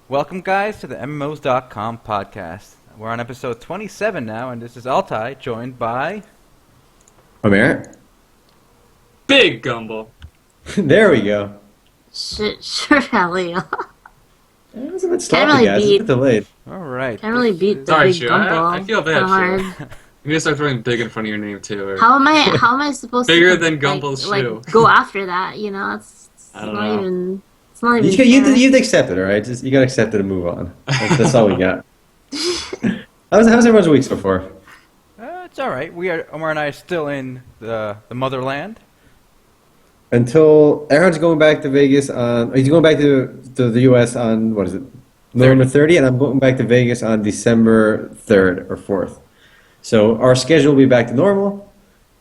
Welcome, guys, to the MMOs.com podcast. We're on episode 27 now, and this is Altai, joined by... Omer? Big Gumble. There we go. Sure, Elio. It was a bit sloppy, guys. It's a bit delayed. All right. Can't really beat the Sorry, big Shu. Gumble. I feel bad, hard. Shu. You gotta start throwing big in front of your name, too. Or... How am I supposed Bigger to than Gumble's shoe. go after that? You know, it's I don't not know. even. It's not even. You've accepted it, all right? You gotta accept it and move on. That's all we got. How's everyone's week so far? It's all right. Omar and I are still in the motherland. Until everyone's going back to Vegas on... He's going back to the U.S. on, what is it? November 30th, and I'm going back to Vegas on December 3rd or 4th. So our schedule will be back to normal,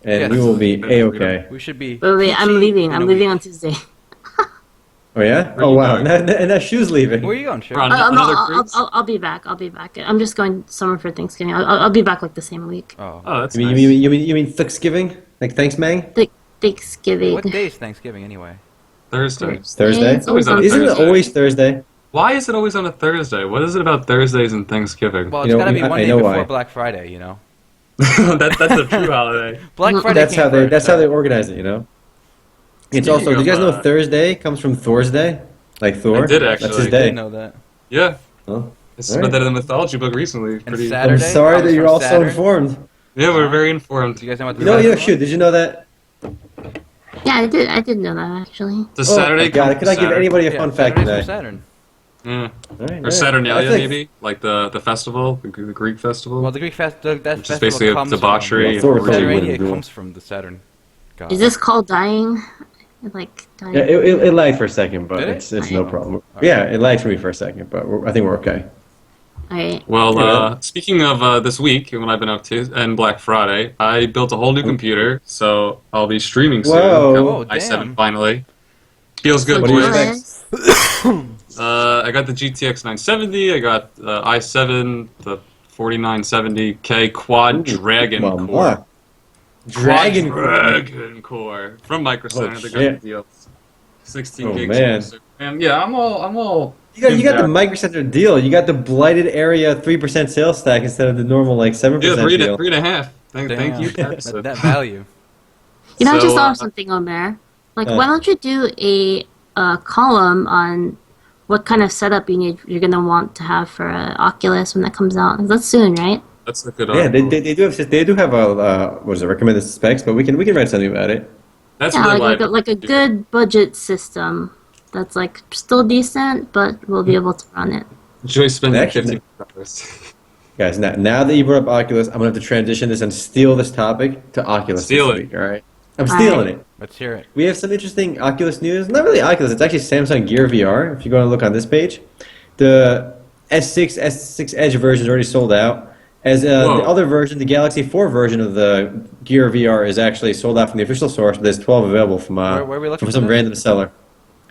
and we will be A-okay. We should be... Wait, I'm leaving. I'm leaving on Tuesday. Oh, yeah? Oh, wow. And that Shoe's leaving. Where are you going, Shu? I'll be back. I'm just going somewhere for Thanksgiving. I'll be back like the same week. Oh, that's You nice. mean Thanksgiving? Like thanks, Mang? Thanksgiving. what day is Thanksgiving, anyway? Thursday. Thursday? It's always on Isn't it Thursday. always Thursday? Why is it always on a Thursday? What is it about Thursdays and Thanksgiving? Well, You it's know, got to be I one day know before why. Black Friday, you know? that's a true holiday. Black Friday That's came how first. they organize it, you know. It's Speaking also. Do you guys know of, Thursday comes from Thor's Day? Like Thor. I did, That's actually. his I day. didn't know that. Yeah. Oh, I Alright. read that in the mythology book recently. And Pretty... Saturday? I'm sorry comes that you're from all so Saturn. informed. Yeah, we're very informed. Do you guys know what the You know, Saturn shoot. Did you know that? Yeah, I did know that actually. Does Oh, Saturday my God, come could I from give Saturn? anybody a Yeah, fun fact Saturday's today? from Saturn. Yeah. Alright, Or Saturnalia, I think- maybe? Like the festival? The Greek festival? Well, the Greek that Which is festival basically a comes debauchery. Thor from... probably Saturnalia wouldn't do it. comes from the Saturn god. Is this called dying? Like dying? Yeah, it lagged for a second, but Did it? it's no problem. Yeah, it lagged for me for a second, but I think we're okay. Alright. Well, Yeah. speaking of this week and what I've been up to, and Black Friday, I built a whole new computer, so I'll be streaming soon. Whoa. Got i7 damn. finally. Feels good, What do you boys. expect? I got the GTX 970, I got the i7, the 4970K Quad Dragon Mama. Core. Dragon Quad Dragon Core from Micro Center. Oh, They got shit. the deal. 16 Oh, gigs. man. And yeah, I'm all. You got the Micro Center deal. You got the blighted area 3% sales stack instead of the normal like 7% Yeah, deal. 3.5. Thank Damn. you. That value. You know, I just So, thought of something, Omer. Like, Uh. why don't you do a column on what kind of setup you're gonna want to have for Oculus when that comes out? That's soon, right? That's a good Yeah, article. they do have a what is it, recommended specs, but we can write something about it. That's Yeah, really like, why like a good budget system that's like still decent, but we'll be able to run it. enjoy spending Actually, $50. Guys, now that you brought up Oculus, I'm gonna have to transition this and steal this topic to Oculus Steal this it. week. All right, I'm stealing it. Let's hear it. We have some interesting Oculus news. Not really Oculus. It's actually Samsung Gear VR. If you go and look on this page, the S6 Edge version is already sold out. As the Whoa. other version, the Galaxy 4 version of the Gear VR is actually sold out from the official source. But there's 12 available from Where are we looking from for some this? random seller.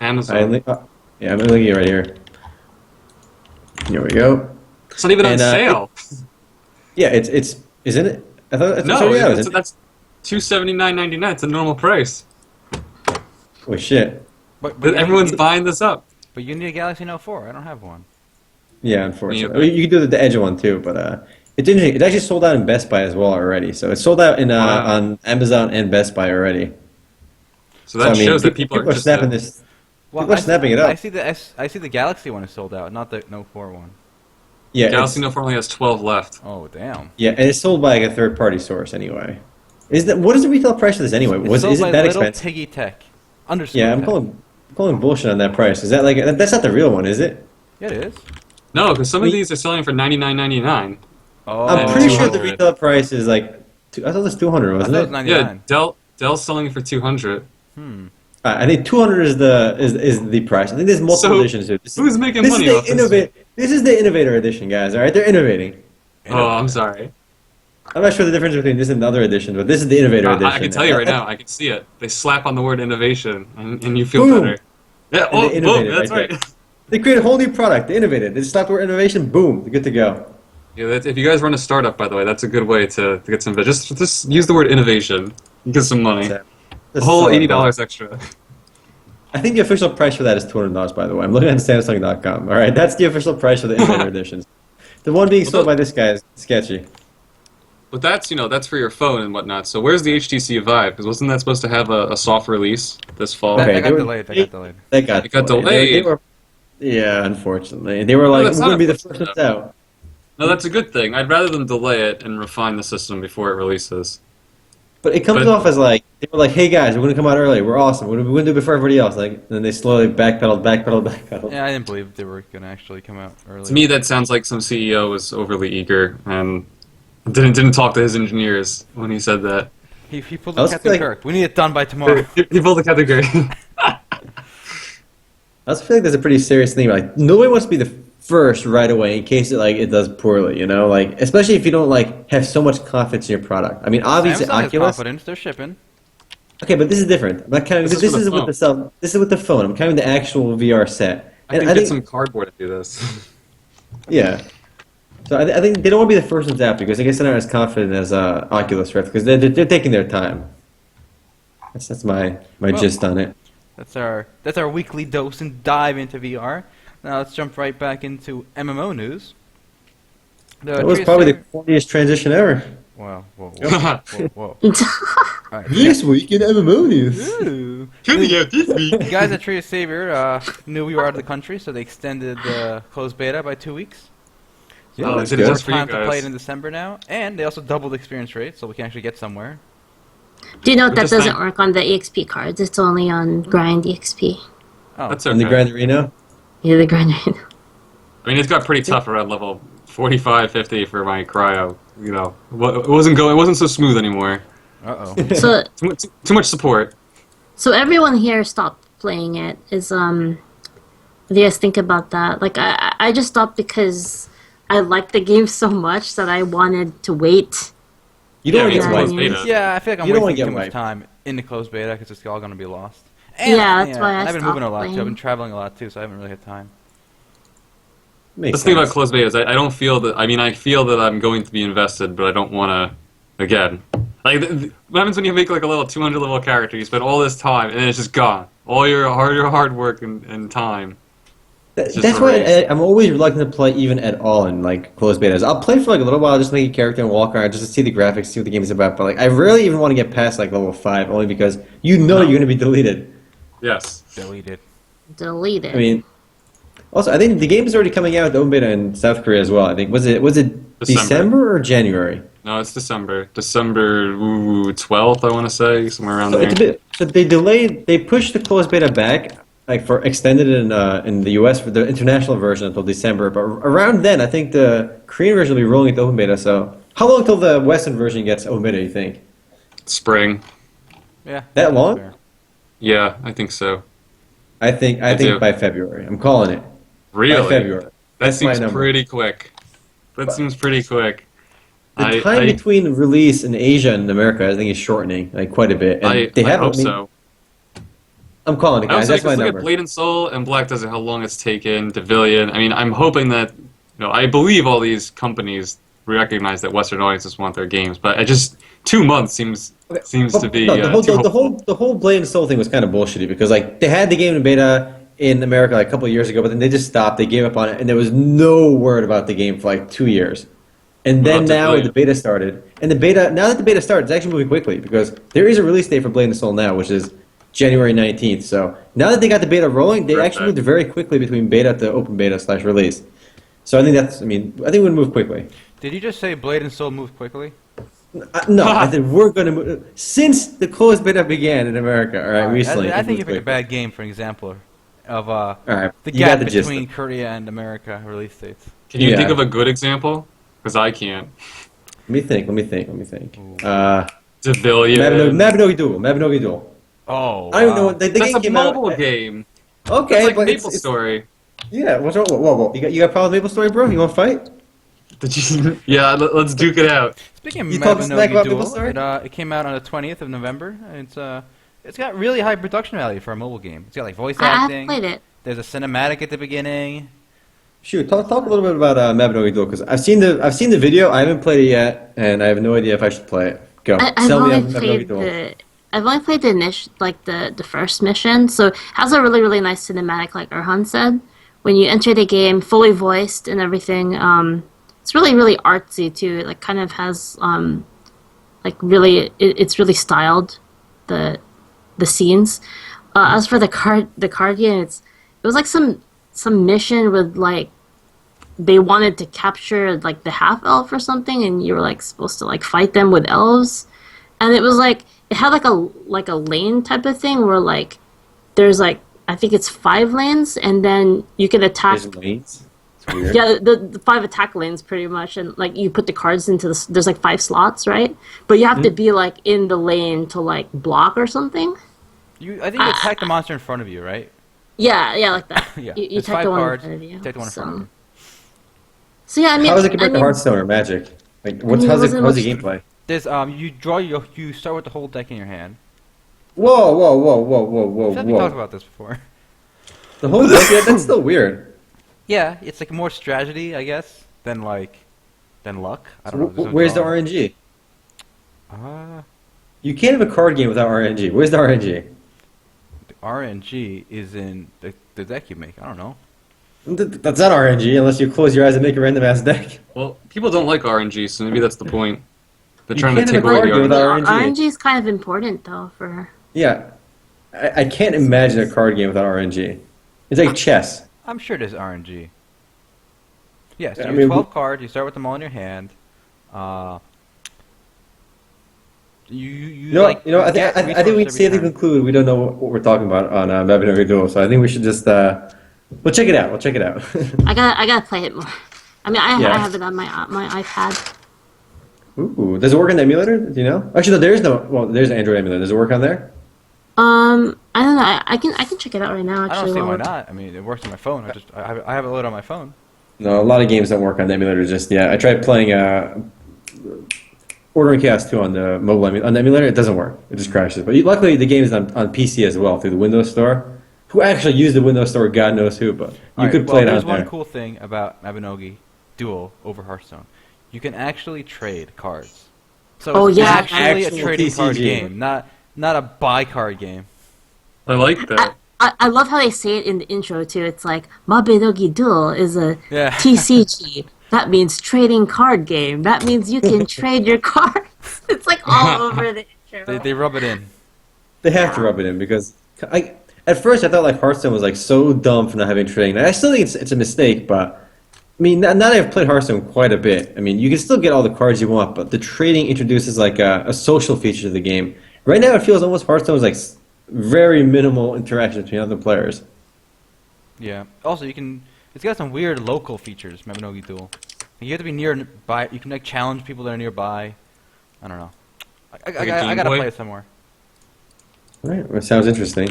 Amazon. Yeah, I'm looking at it right here. Here we go. It's not even on And, sale. Yeah, it's isn't it? I thought No, sold out, that's, isn't it? that's $279.99. It's a normal price. Oh shit. But Everyone's you, buying this up. But you need a Galaxy Note 4. I don't have one. Yeah, unfortunately. Yeah. Well, you can do the Edge one too, but it's interesting. It actually sold out in Best Buy as well already. So it's sold out in Wow. on Amazon and Best Buy already. So that I mean, shows that people are just snapping this. Well, People are snapping it up. I see the Galaxy one is sold out, not the Note 4 one. Yeah, Galaxy it's- Note 4 only has 12 left. Oh, damn. yeah, and it's sold by like a third-party source anyway. What is the retail price of this anyway? It's sold Is by it that Little expensive? Piggy Tech. Underscore Yeah, I'm Tech. calling bullshit on that price. Is that like that's not the real one, is it? Yeah, it is. No, because some of these are selling for $99.99. Oh, I'm pretty sure the 200. retail price is like. I thought it was 200, I wasn't thought it it? was 99. Yeah, Dell's selling for 200. I think 200 is the price. I think there's multiple So, editions too. who's making money off this? This is the innovator edition, guys. All right, they're innovating. Oh, I'm sorry. I'm not sure the difference between this and the other edition, but this is the innovator edition. I can tell you right now. I can see it. They slap on the word innovation, and you feel Boom. better. Yeah, And oh, they boom, innovated that's right right. They created a whole new product. They innovated. They stopped the word innovation. Boom, they're good to go. Yeah, if you guys run a startup, by the way, that's a good way to get some. Just use the word innovation. and get some money. That's A whole solid, $80 extra. I think the official price for that is $200, by the way. I'm looking at Samsung.com. All right, that's the official price for the insider editions. The one being sold by this guy is sketchy. But that's that's for your phone and whatnot. So where's the HTC Vive? Because wasn't that supposed to have a soft release this fall? Okay, That got they were- delayed. That got delayed. That got It got delayed. delayed. They were, yeah, unfortunately. They were like, that's we're not going to be the unfortunate. first ones out. No, that's a good thing. I'd rather them delay it and refine the system before it releases. But it comes But- off as like, they were like, hey guys, we're going to come out early. We're awesome. We're going to do it before everybody else. Like, and then they slowly backpedaled. Yeah, I didn't believe they were gonna actually come out early. To me, that sounds like some CEO was overly eager and didn't talk to his engineers when he said that. He pulled I the was Captain like- Kirk. We need it done by tomorrow. He pulled the category. I also feel like there's a pretty serious thing. Like, nobody wants to be the first right away in case it does poorly, you know? Like, especially if you don't, like, have so much confidence in your product. I mean, obviously, Samsung has Oculus... confidence. They're shipping. Okay, but this is different. I'm not counting, This is this with is the with phone. the self. This is with the phone. I'm counting the actual VR set. I And can get some cardboard to do this. yeah. So I think they don't want to be the first ones out because I guess they're not as confident as Oculus Rift because they're taking their time. That's my gist on it. That's our weekly dose and dive into VR. Now let's jump right back into MMO news. That was probably the corniest transition ever. Wow, whoa. All right. This week in MMO news. Ooh. Coming out this week. The guys at Tree of Savior knew we were out of the country, so they extended the closed beta by 2 weeks. So Oh, they that's did it good. just for you time to play it guys. in December now, and they also doubled the experience rate, so we can actually get somewhere. Do you know We're that just doesn't saying- work on the EXP cards? It's only on grind EXP. Oh, That's In the okay. Grand Arena. Yeah, the grind. I mean, it's got pretty tough around level 45, 50 for my cryo. You know, it wasn't so smooth anymore. uh-oh. so Too much support. so everyone here stopped playing it. What do you guys think about that? Like I just stopped because I liked the game so much that I wanted to wait. You don't Yeah, want to it's get yeah, closed wiped. beta. Yeah, I feel like I'm You don't wanna wasting get too much wiped. time in the closed beta because it's all going to be lost. And, Yeah, that's why I and I've been moving a stopped lot too. I've playing. been traveling a lot too, so I haven't really had time. Makes The thing about sense. closed beta is I don't feel that. I mean, I feel that I'm going to be invested, but I don't want to. Again, like what happens when you make like a little 200 level character? You spend all this time and then it's just gone. All your hard work and time. It's just That's a why race. I'm always reluctant to play even at all in like closed betas. I'll play for like a little while, just make a character and walk around, just to see the graphics, see what the game is about. But like, I rarely even want to get past like level 5, only because you know No. you're going to be deleted. Yes. Deleted. Delete it. I mean, also I think the game is already coming out the open beta in South Korea as well. I think was it December or January? No, it's December. December 12th, I want to say, somewhere around So there. it's a bit. So they pushed the closed beta back, like for extended in the US for the international version until December. But around then, I think the Korean version will be rolling into open beta. So how long till the Western version gets open beta? You think Spring. Yeah. that long? Fair. Yeah, I think so. I think do. by February. I'm calling it. Really? By February. That That's my seems number. pretty quick. That seems pretty quick. The time between release in Asia and America, I think, is shortening like quite a bit. And I they have. hope I mean, so. I'm calling it, I guys. also That's my look at number. Blade and Soul and Black Desert, how long it's taken, Devilian. I mean, I'm hoping that, I believe all these companies recognize that Western audiences want their games, but 2 months seems to be No, too hopeful. the whole Blade and Soul thing was kind of bullshitty because like they had the game in beta in America like a couple of years ago, but then they just stopped. They gave up on it, and there was no word about the game for like 2 years. And then Well, now Devilian. the beta started, and now that the beta started, it's actually moving quickly because there is a release date for Blade and Soul now, which is January 19th. So now that they got the beta rolling, they actually Perfect. moved very quickly between beta to open beta / release. So I think we'll move quickly. Did you just say Blade and Soul move quickly? No, I think we're going to move. Since the closed beta began in America, all right, Alright, recently. I think you it moved picked a quickly. bad game for an example of All right, the you got gap the gist. between Korea and America release dates. Can you Yeah. think of a good example? Because I can't. Let me think. Ooh. Devilian. Mabinogi Duel. Oh, I don't even know what the That's game a came mobile out. game. Okay, It's like but Maple Story. Yeah, what's wrong? Whoa. You got a problem with Maple Story, bro? You want to fight? Did you? Yeah, let's duke it out. Speaking of You talking smack Mabinogi about Duel, MapleStory? it came out on the 20th of November. And it's got really high production value for a mobile game. It's got like voice I acting. played it. There's a cinematic at the beginning. Shoot, talk a little bit about Mabinogi Duel because I've seen the video. I haven't played it yet, and I have no idea if I should play it. Go. I've Sell me on only Mabinogi played Duel. I've only played the first mission, so it has a really really nice cinematic, like Erhan said. When you enter the game, fully voiced and everything, it's really really artsy too. It like kind of has like really it's really styled the scenes. As for the card game, it was like some mission with like they wanted to capture like the half elf or something, and you were like supposed to like fight them with elves, and it was like it had like a lane type of thing where like there's like I think it's 5 lanes, and then you can attack. There's lanes. It's weird. Yeah, the 5 attack lanes pretty much, and like you put the cards into there's like 5 slots, right? But you have to be like in the lane to like block or something. I think you attack the monster in front of you, right? Yeah, like that. Yeah. You It's take 5 the one cards. in front of you. Take the one in front of you. So yeah, I mean, How is it compared to Hearthstone or Magic? Like, mean, how's it how's the wasn't gameplay? There's you start with the whole deck in your hand. Whoa, whoa, whoa, whoa, whoa, whoa, I think we talked whoa! about this before. The whole deck, yeah, that's still weird. Yeah, it's like more strategy, I guess, than luck. I don't know. there's no Where's the drawing. RNG? Uh, You can't have a card game without RNG. Where's the RNG? the RNG is in the deck you make. I don't know. That's not RNG unless you close your eyes and make a random ass deck. Well, people don't like RNG, so maybe that's the point. They're You trying to can't take have a away card the game without RNG. RNG. RNG is kind of important though for. Yeah, I can't imagine a card game without RNG. It's like chess. I'm sure there's RNG. Yes, Yeah, you I have mean, 12 cards. You start with them all in your hand. You I like think I get think we resources say every to turn. conclude we don't know what we're talking about on Mabinogi Duel, so I think we should just we'll check it out. We'll check it out. I gotta play it more. I mean, Yeah. I have it on my iPad. Ooh, does it work on the emulator? Do you know? Actually, no. There is no. Well, there's an Android emulator. Does it work on there? I don't know. I can check it out right now. I Actually, don't see while why we're not. I mean, it works on my phone. I have it loaded on my phone. No, a lot of games don't work on the emulator just yet. I tried playing Order and Chaos 2 on the on the emulator. It doesn't work. It just crashes. But luckily, the game is on PC as well through the Windows Store. Who actually used the Windows Store? God knows who, but you Alright, could play it there's on one there. cool thing about Mabinogi Duel over Hearthstone. You can actually trade cards. So Oh, it's yeah, actually a actual trading card TCG. game, not a buy card game. I like that. I love how they say it in the intro too. It's like Mabinogi Duel is a Yeah. TCG. That means trading card game. That means you can trade your cards. It's like all over the intro. They rub it in. They have to rub it in because at first I thought like Hearthstone was like so dumb for not having trading. I still think it's a mistake, but I mean now that I've played Hearthstone quite a bit, I mean you can still get all the cards you want, but the trading introduces like a social feature to the game. Right now it feels almost Hearthstone is like very minimal interaction between other players. Yeah. Also, it's got some weird local features. Mabinogi Duel. You have to be nearby. You can like challenge people that are nearby. I don't know. I gotta gameplay? play it somewhere. All right, that sounds interesting.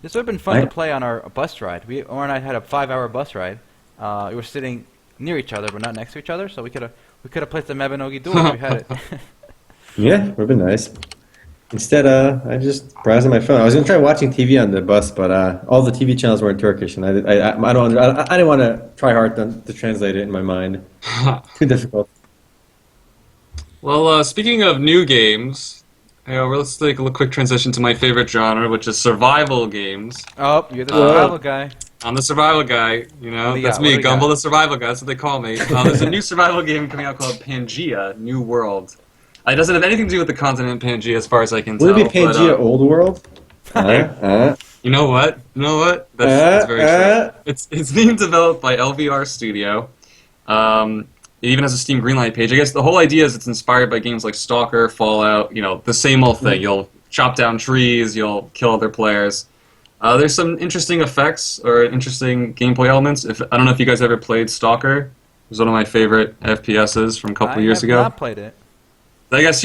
This would have been fun to play on our bus ride. Or and I had a 5-hour bus ride. We were sitting near each other, but not next to each other, so we could have played the Mabinogi Duel if we had it. Yeah, would have been nice. Instead, I just browsed on my phone. I was gonna try watching TV on the bus, but all the TV channels were in Turkish, and I didn't want to try hard to translate it in my mind. Too difficult. Well, speaking of new games, let's take a quick transition to my favorite genre, which is survival games. Oh, you're the survival guy. I'm the survival guy, What do you that's got? me, What do you got? Gumball the survival guy, that's what they call me. There's a new survival game coming out called Pangea, New World. It doesn't have anything to do with the continent Pangea as far as I can tell. Would it be but, Pangea Old World? You know what? That's very true. It's being developed by LVR Studio. It even has a Steam Greenlight page. I guess the whole idea is it's inspired by games like Stalker, Fallout, the same old thing. You'll chop down trees, you'll kill other players. There's some interesting effects or interesting gameplay elements. I don't know if you guys ever played Stalker. It was one of my favorite FPSs from a couple years ago. I have not played it. I guess,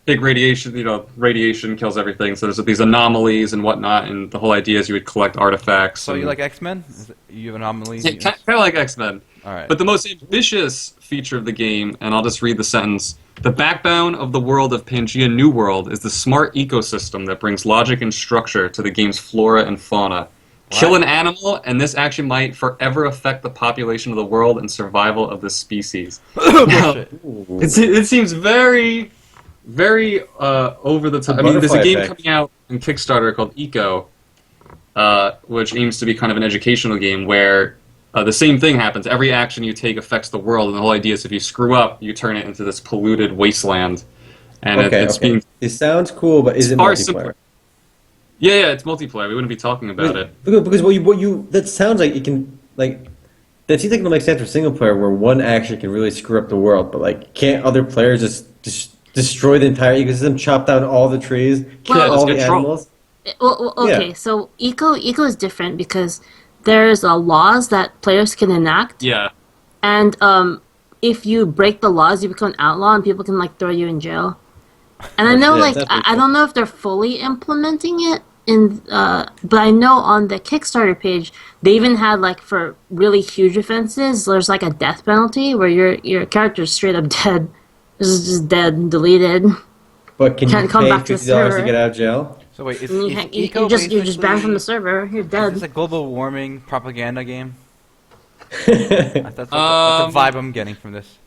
big radiation, radiation kills everything, so there's these anomalies and whatnot, and the whole idea is you would collect artifacts. So and, you like X-Men? You have anomalies? kind of like X-Men. All right. But the most ambitious feature of the game, and I'll just read the sentence, the backbone of the world of Pangea New World is the smart ecosystem that brings logic and structure to the game's flora and fauna. Kill an animal, and this action might forever affect the population of the world and survival of the species. Now, Bullshit. it seems very, very over the top. The I mean, there's a butterfly game effect. coming out in Kickstarter called Eco, which aims to be kind of an educational game where the same thing happens. Every action you take affects the world, and the whole idea is if you screw up, you turn it into this polluted wasteland. And Okay, it's okay. being It sounds cool, but is it far multiplayer? simpler. Yeah, yeah, it's multiplayer. We wouldn't be talking about it. Because what you that sounds like it can like that seems like it'll make sense for single player where one action can really screw up the world, but like can't other players just destroy the entire ecosystem, chop down all the trees, kill Yeah, just all the control. animals? Okay, Yeah. so eco is different because there's laws that players can enact, Yeah. and if you break the laws, you become an outlaw, and people can like throw you in jail. And I know, Yeah, like, that's pretty I cool. don't know if they're fully implementing it in, but I know on the Kickstarter page they even had like for really huge offenses, there's like a death penalty where your character's straight up dead. This is just dead and deleted. But can you Can't come pay back to the $50 to server. get out of jail? So wait, is, And is you Eco you're just banned from the basically- server. You're Is dead. this a global warming propaganda game? That's the vibe I'm getting from this.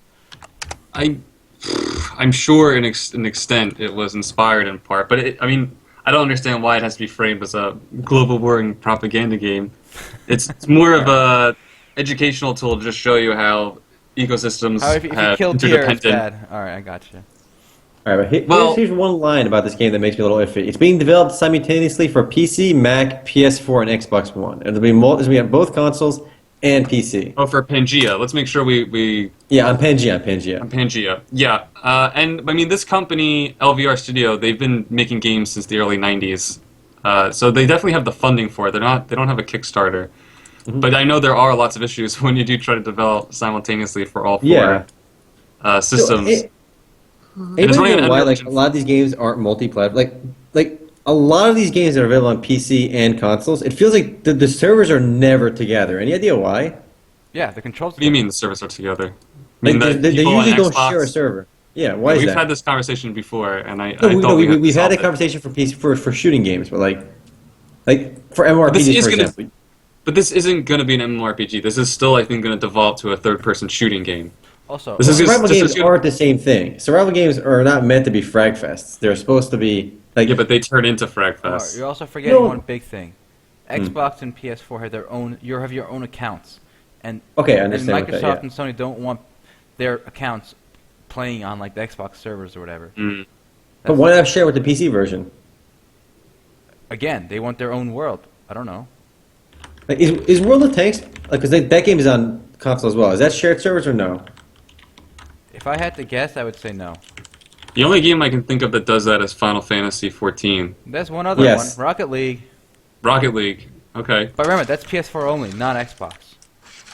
I'm sure in an extent it was inspired in part, but I mean, I don't understand why it has to be framed as a global warring propaganda game. It's more of a educational tool to just show you how ecosystems How if you have kill deer, it's interdependent. bad. All right, I got you. All right, but Well- here's one line about this game that makes me a little iffy. It's being developed simultaneously for PC, Mac, PS4, and Xbox One. And it'll be on both consoles and PC. Oh, for Pangea. Let's make sure we Yeah, on Pangea. Pangea. Yeah, and I mean this company LVR Studio. They've been making games since the early '90s, so they definitely have the funding for it. They don't have a Kickstarter, but I know there are lots of issues when you do try to develop simultaneously for all four Yeah. systems. It, it's running know on why Unreal like Engine. a lot of these games aren't multiplayer. Like a lot of these games that are available on PC and consoles, it feels like the servers are never together. Any idea why? Yeah, the controls. What do you mean the servers are together? I Like mean, the they people on usually don't Xbox- share a server. Yeah, why is We've that? had this conversation before, and I No, thought we've had solved a it. conversation for PC for shooting games, but like for MMORPGs, This is for gonna- example. But this isn't going to be an MMORPG. This is still, I think, going to devolve to a third-person shooting game. Also, This is just- Survival just games as good- aren't the same thing. Survival games are not meant to be frag fests. They're supposed to be like Yeah, but they turn into Omar, Fragfest. you're also forgetting No. one big thing. Xbox and PS4 have their own. You have your own accounts, and okay, I and understand Microsoft what that, yeah. and Sony don't want their accounts playing on like the Xbox servers or whatever. Mm. But why not share with the PC version? Again, they want their own world. I don't know. Like, is World of Tanks like because that game is on console as well? Is that shared servers or no? If I had to guess, I would say no. The only game I can think of that does that is Final Fantasy XIV. There's one other Yes. one, Rocket League. Rocket League. Okay. But remember, that's PS4 only, not Xbox.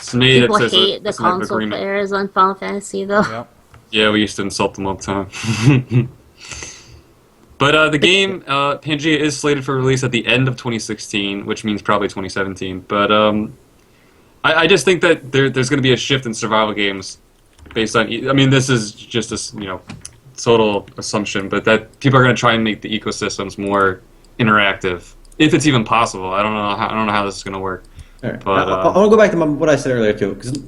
So maybe People that's hate the that's an console agreement. players on Final Fantasy though. Yep. Yeah, we used to insult them all the time. But the game, Pangea, is slated for release at the end of 2016, which means probably 2017. But I just think that there's going to be a shift in survival games based on. I mean, this is just a total assumption, but that people are going to try and make the ecosystems more interactive, if it's even possible. I don't know how this is going to work. All right. But, I want to go back to what I said earlier too, because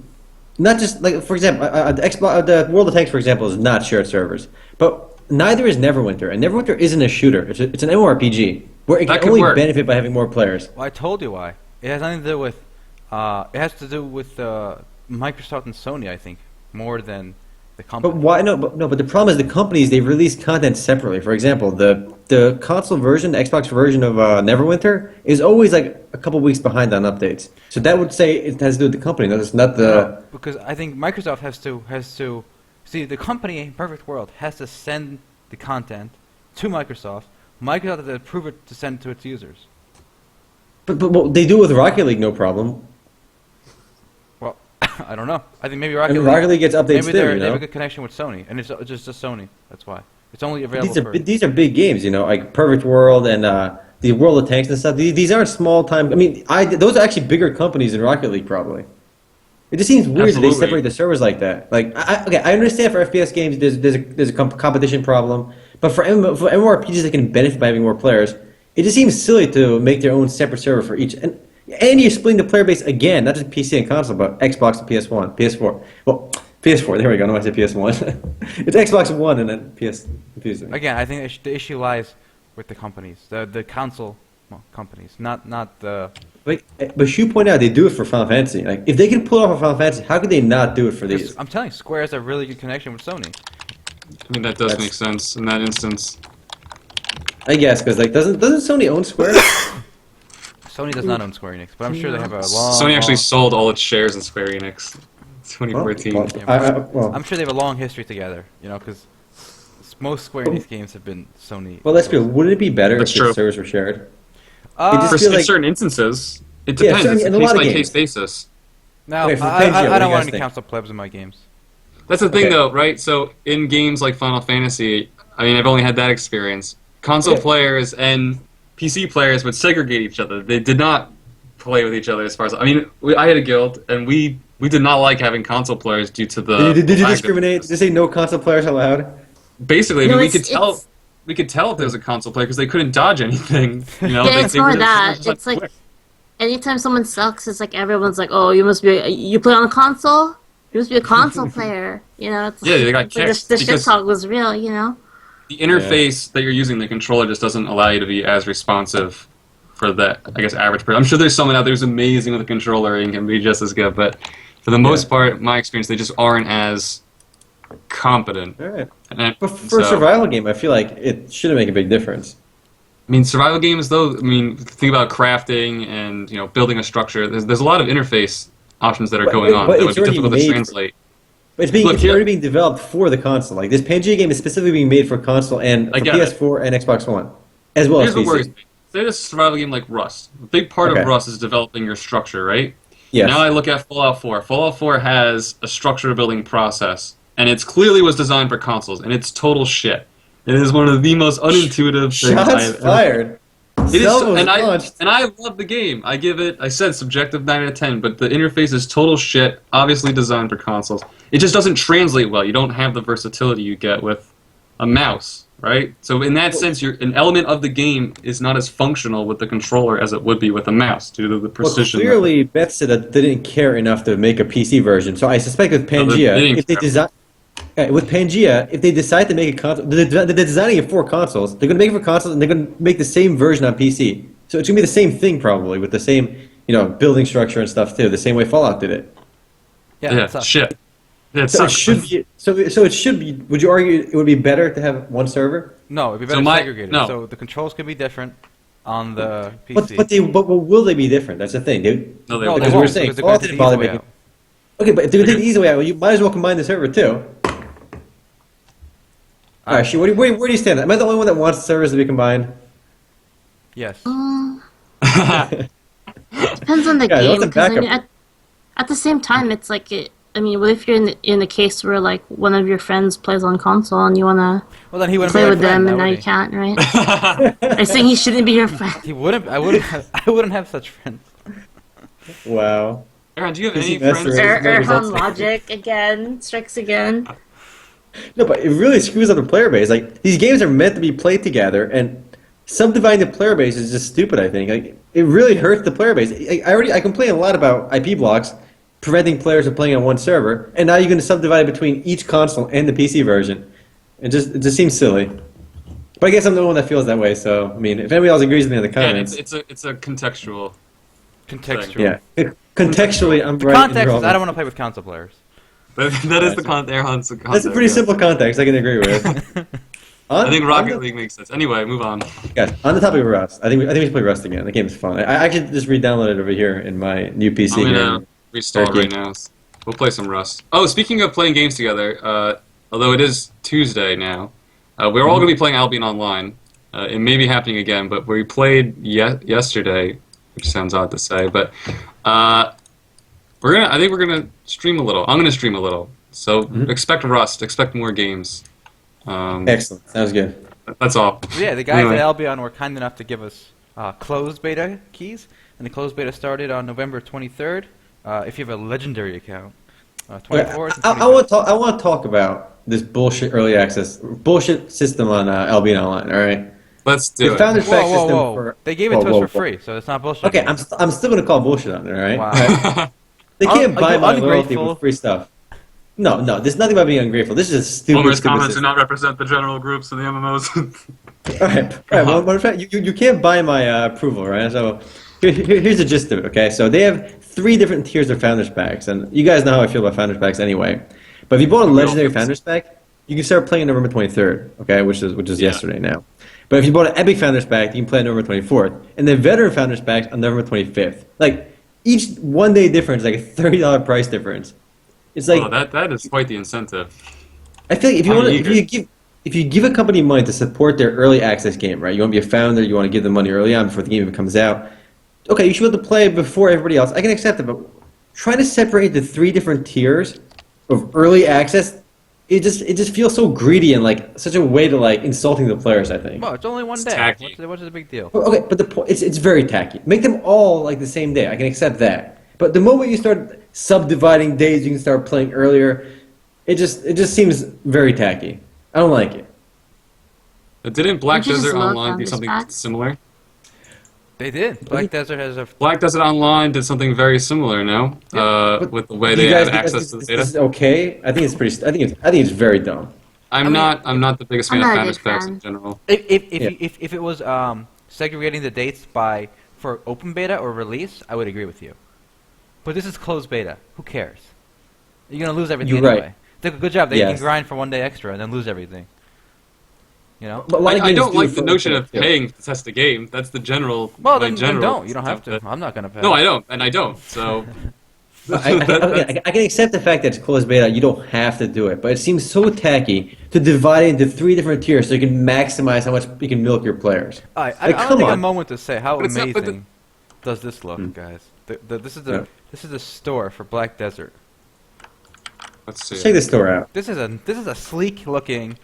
not just like for example, the Xbox, the World of Tanks, for example, is not shared servers, but neither is Neverwinter, and Neverwinter isn't a shooter. It's an MMORPG where it That can could only work. benefit by having more players. Well, I told you why. It has nothing to do with. It has to do with Microsoft and Sony, I think, more than the company. But why? But the problem is the companies they release content separately. For example, the console version, the Xbox version of Neverwinter is always like a couple weeks behind on updates. So that would say it has to do with the company. No, it's not the. No, because I think Microsoft has to see the company in perfect world has to send the content to Microsoft. Microsoft has to approve it to send to its users. But they do with Rocket League, no problem. Well, I don't know. I think maybe I Rocket mean, League. Rocket League gets updates Maybe too. they You have know, a good connection with Sony, and it's just Sony. That's why it's only available these are big games. You know, like Perfect World and the World of Tanks and stuff. These aren't small time. I mean, those are actually bigger companies than Rocket League probably. It just seems weird that they Absolutely. separate the servers like that. Like, I understand for FPS games there's a competition problem, but for MMORPGs that can benefit by having more players, it just seems silly to make their own separate server for each. And you're splitting the player base again, not just PC and console, but Xbox and PS1, PS4. Well, PS4. There we go. No, I said PS1. It's Xbox One and then PS. Confusing. Again, I think the issue lies with the companies, the console companies, not the. But Shu pointed out they do it for Final Fantasy. Like, if they can pull off a Final Fantasy, how could they not do it for these? I'm telling you, Square has a really good connection with Sony. I mean, that does make sense in that instance. I guess because like doesn't Sony own Square? Sony does not own Square Enix, but I'm sure they have a long. Sony actually sold all its shares in Square Enix. 2014. I'm sure they have a long history together, because most Square Enix games have been Sony. Well, that's good. Wouldn't it be better That's if true. the servers were shared? It Uh, just feels In like certain instances, it Yeah, depends. in a It's lot a of case by games. case basis. now, Okay, for I Pangea, what do don't you want guys any think? console plebs in my games. That's the thing, Okay. though, right? So in games like Final Fantasy, I mean, I've only had that experience. Console Yeah. players and PC players would segregate each other. They did not play with each other as far as I mean. I had a guild, and we did not like having console players due to the. did you fact that- discriminate? Did you say no console players allowed? Basically, I No, mean, it's- we could tell if there was a console player because they couldn't dodge anything. Yeah, they, it's they more were that. just It's like quick. anytime someone sucks, it's like everyone's like, "Oh, you play on a console? You must be a console player." It's Yeah, they got it's like kicked the shit because- talk was real. The interface that you're using, the controller, just doesn't allow you to be as responsive for the, I guess, average person. I'm sure there's someone out there who's amazing with a controller and can be just as good, but for the most part, my experience, they just aren't as competent. All right. And But for a so- survival game, I feel like it shouldn't make a big difference. I mean, survival games, though, I mean, think about crafting and, building a structure. There's a lot of interface options that are But- going on but that would it's be already difficult to made for- translate. But Look, it's here- already being developed for the console. Like this Pangea game is specifically being made for console and I for get it. PS4 and Xbox One, as well Here's as what PC. worries me. Say this survival game like Rust. A big part Okay. of Rust is developing your structure, right? Yes. Now I look at Fallout 4. Fallout 4 has a structure building process, and it clearly was designed for consoles, and it's total shit. It is one of the most unintuitive things Shots I've ever. fired. It is, Salvo's and launched. I love the game. I said subjective 9 out of 10, but the interface is total shit. Obviously designed for consoles. It just doesn't translate well. You don't have the versatility you get with a mouse, right? So in that sense, an element of the game is not as functional with the controller as it would be with a mouse due to the Well, precision. clearly, Bethesda didn't care enough to make a PC version. So I suspect with No, they Pangea, didn't if they care. design, with Pangea, if they decide to make a console, they're designing it for consoles. They're going to make it for consoles, and they're going to make the same version on PC. So it's going to be the same thing probably with the same, building structure and stuff too. The same way Fallout did it. Yeah, so- shit. Yeah, it So it sucks. should be. So it should be. Would you argue it would be better to have one server? No, it'd be So better segregated. no. So the controls could be different on the PC. But will they be different? That's the thing. No, they no, won't. they because we were won't, saying because they're Fallout going to didn't take bother the easy way making. out. Okay, but if they take the easy way out, well, you might as well combine the server too. All right, Shi, where do you stand? Am I the only one that wants servers to be combined? Yes. Depends on the Yeah, game. that's a 'Cause, I mean, backup. at the same time, it's like what if you're in the case where like one of your friends plays on console and you wanna Well, then he wouldn't play be my with friend, them and now would you he? can't, right? I'm saying he shouldn't be your friend. He wouldn't. I wouldn't. I wouldn't have such friends. Wow. Aaron, do you have Is he any friends? messing around? Erhan logic again strikes again. No, but it really screws up the player base. Like these games are meant to be played together, and subdividing the player base is just stupid. I think like it really hurts the player base. I complain a lot about IP blocks preventing players from playing on one server, and now you're going to subdivide it between each console and the PC version. It just seems silly. But I guess I'm the one that feels that way. So I mean, if anybody else agrees with me in the Yeah, comments, it's a contextual. Contextual. yeah. Contextually, I'm The right. context and you're is I don't wrong. want to play with console players. That is the Aaron's context. That's a pretty simple context. I can agree with. I think On Rocket the- League makes sense. Anyway, move on. Guys, on the topic of Rust, I think we should play Rust again. The game is fun. I actually just re-downloaded it over here in my new PC. I'm here. gonna restart Okay. right now. We'll play some Rust. Oh, speaking of playing games together, although it is Tuesday now, we're all gonna be playing Albion Online. It may be happening again, but we played yesterday, which sounds odd to say, but I think we're gonna stream a little. I'm gonna stream a little. So expect Rust. Expect more games. Excellent. Sounds good. That's all. Yeah, the guys Anyway. at Albion were kind enough to give us closed beta keys, and the closed beta started on November 23rd. If you have a legendary account, 24th. and I want to talk about this bullshit early access bullshit system on Albion Online. All right. Let's do The it. founders pack Whoa, system whoa. for They gave it to us for free, so it's not bullshit. Okay, I'm still gonna call bullshit on it. All right. Wow. They can't Are buy you my loyalty ungrateful? with free stuff. No, no, there's nothing about being ungrateful. This is a stupid, Homer's stupid comments do system. not represent the general groups in the MMOs. All right, all right. Well, in fact, you can't buy my approval, right? So here's the gist of it. Okay, so they have 3 different tiers of Founders Packs, and you guys know how I feel about Founders Packs anyway. But if you bought a Legendary Founders Pack, you can start playing November 23rd. Okay, which is yesterday now. But if you bought an Epic Founders Pack, you can play on November 24th, and then Veteran Founders Packs on November 25th. Like each 1 day difference, like a $30 price difference. It's like that is quite the incentive. I feel like if you I'm want eager. if you give a company money to support their early access game, right? You want to be a founder, you want to give them money early on before the game even comes out. Okay, you should be able to play before everybody else. I can accept it, but trying to separate the 3 different tiers of early access, it just feels so greedy and like such a way to like insulting the players, I think. Well, it's only one It's day. tacky. What's the big deal? Okay, but it's very tacky. Make them all like the same day. I can accept that. But the moment you start subdividing days, you can start playing earlier. It just seems very tacky. I don't like it. Didn't Black Don't you just Desert love Online do Founders something Packs? similar? They did. Black Desert has a. Black Desert Online did something very similar, no? But With the way do you they guys have think access to the this data. is okay? I think it's pretty. I think it's very dumb. I'm not the biggest fan I'm of not a Founders big Packs fan. in general. If it was segregating the dates for open beta or release, I would agree with you. But this is closed beta. Who cares? You're gonna lose everything You're right. anyway. They did a good job. They Yes. can grind for 1 day extra and then lose everything. You know. But a lot of I games don't do like it the for notion open of beta, too. paying to test the game. That's the general. Well, my then general don't. You don't have to. concept. I'm not gonna pay. No, I don't, and I don't. So. I can accept the fact that it's closed beta. You don't have to do it, but it seems so tacky to divide it into 3 different tiers so you can maximize how much you can milk your players. I Like, don't come take a on. moment to say how But it's not- but amazing does this look, guys. This is Yeah. this is the store for Black Desert. Let's see. Check this store out. This is a sleek looking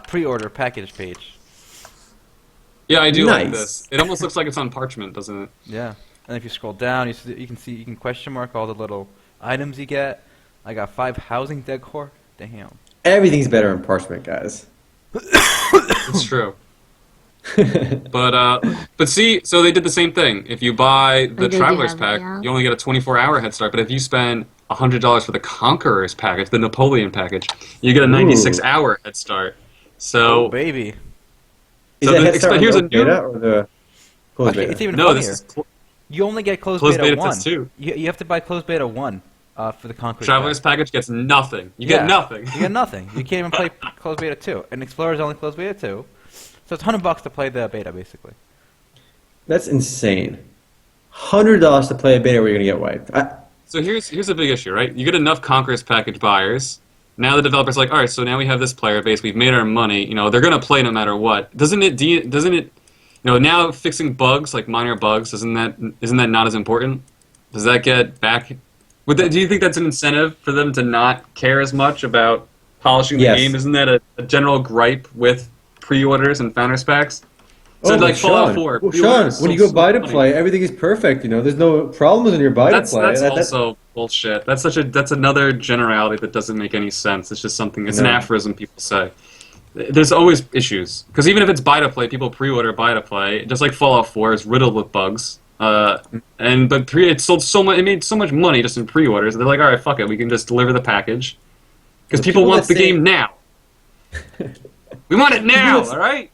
pre-order package page. Yeah, I do like Nice. this. It almost looks like it's on parchment, doesn't it? Yeah, and if you scroll down, you can question mark all the little items you get. I got 5 housing decor. Damn. Everything's better in parchment, guys. It's true. But see, so they did the same thing. If you buy the They do Traveler's have it, Pack, yeah. you only get a 24-hour head start. But if you spend $100 for the Conqueror's package, the Napoleon package, you get a 96-hour head start. So Oh baby. Is So that the- head start on here's the a open beta new- or the closed Actually, beta? it's even no, funnier. this is You only get closed, Closed beta, beta 1. test 2. You have to buy closed beta 1 for the Conqueror. Traveler's package gets nothing. You get nothing. You get nothing. You can't even play closed beta 2. And Explorer's only closed beta 2. So it's $100 to play the beta, basically. That's insane. $100 to play a beta where you're gonna get wiped. So here's a big issue, right? You get enough Conqueror's package buyers. Now the developer's like, all right, so now we have this player base. We've made our money. You know, they're gonna play no matter what. Doesn't it? You know, now fixing bugs like minor bugs isn't that not as important? Does that get back? Do you think that's an incentive for them to not care as much about polishing the Yes. game? Isn't that a general gripe with pre-orders and Founders Packs? So Oh, like Fallout Sean, 4. well, pre-orders Sean, when you still go buy to money. play, everything is perfect. You know, there's no problems in your buy to That's play. also bullshit. That's another generality that doesn't make any sense. It's just something. It's an No. aphorism people say. There's always issues because even if it's buy to play, people pre-order buy to play. Just like Fallout 4 is riddled with bugs. It sold so much. It made so much money just in pre-orders. They're like, all right, fuck it. We can just deliver the package because The people people want that the say- game now. We want it now. that- All right.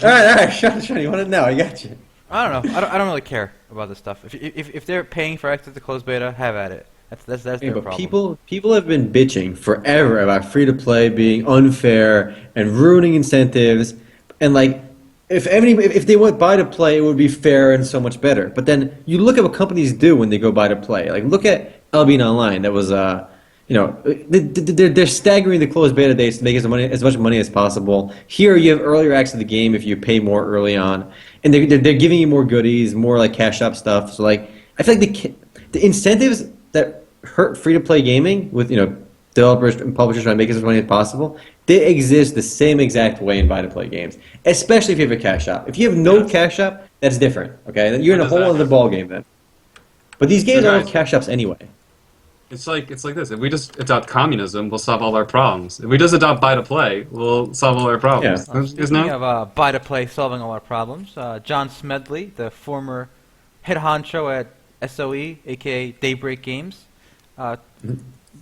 All right, Sean, you want it now? I got you. I don't know. I don't really care about this stuff. If they're paying for access to closed beta, have at it. That's Yeah, their but problem. people have been bitching forever about free to play being unfair and ruining incentives, and like if they went buy to play, it would be fair and so much better. But then you look at what companies do when they go buy to play. Like look at Albion Online. That was they're staggering the closed beta dates to make as much money as possible. Here you have earlier access to the game if you pay more early on, and they're giving you more goodies, more like cash up stuff. So like I feel like the incentives that hurt free to play gaming with developers and publishers trying to make as much money as possible, they exist the same exact way in buy to play games. Especially if you have a cash up. If you have no cash up, that's different. Okay, then you're in a What whole does that other ball game then. But these games So are all guys- cash ups anyway. It's like this. If we just adopt communism, we'll solve all our problems. If we just adopt buy to play, we'll solve all our problems. Yeah. Don't you guys Speaking know? of buy to play solving all our problems, John Smedley, the former head honcho at SOE, aka Daybreak Games, Uh,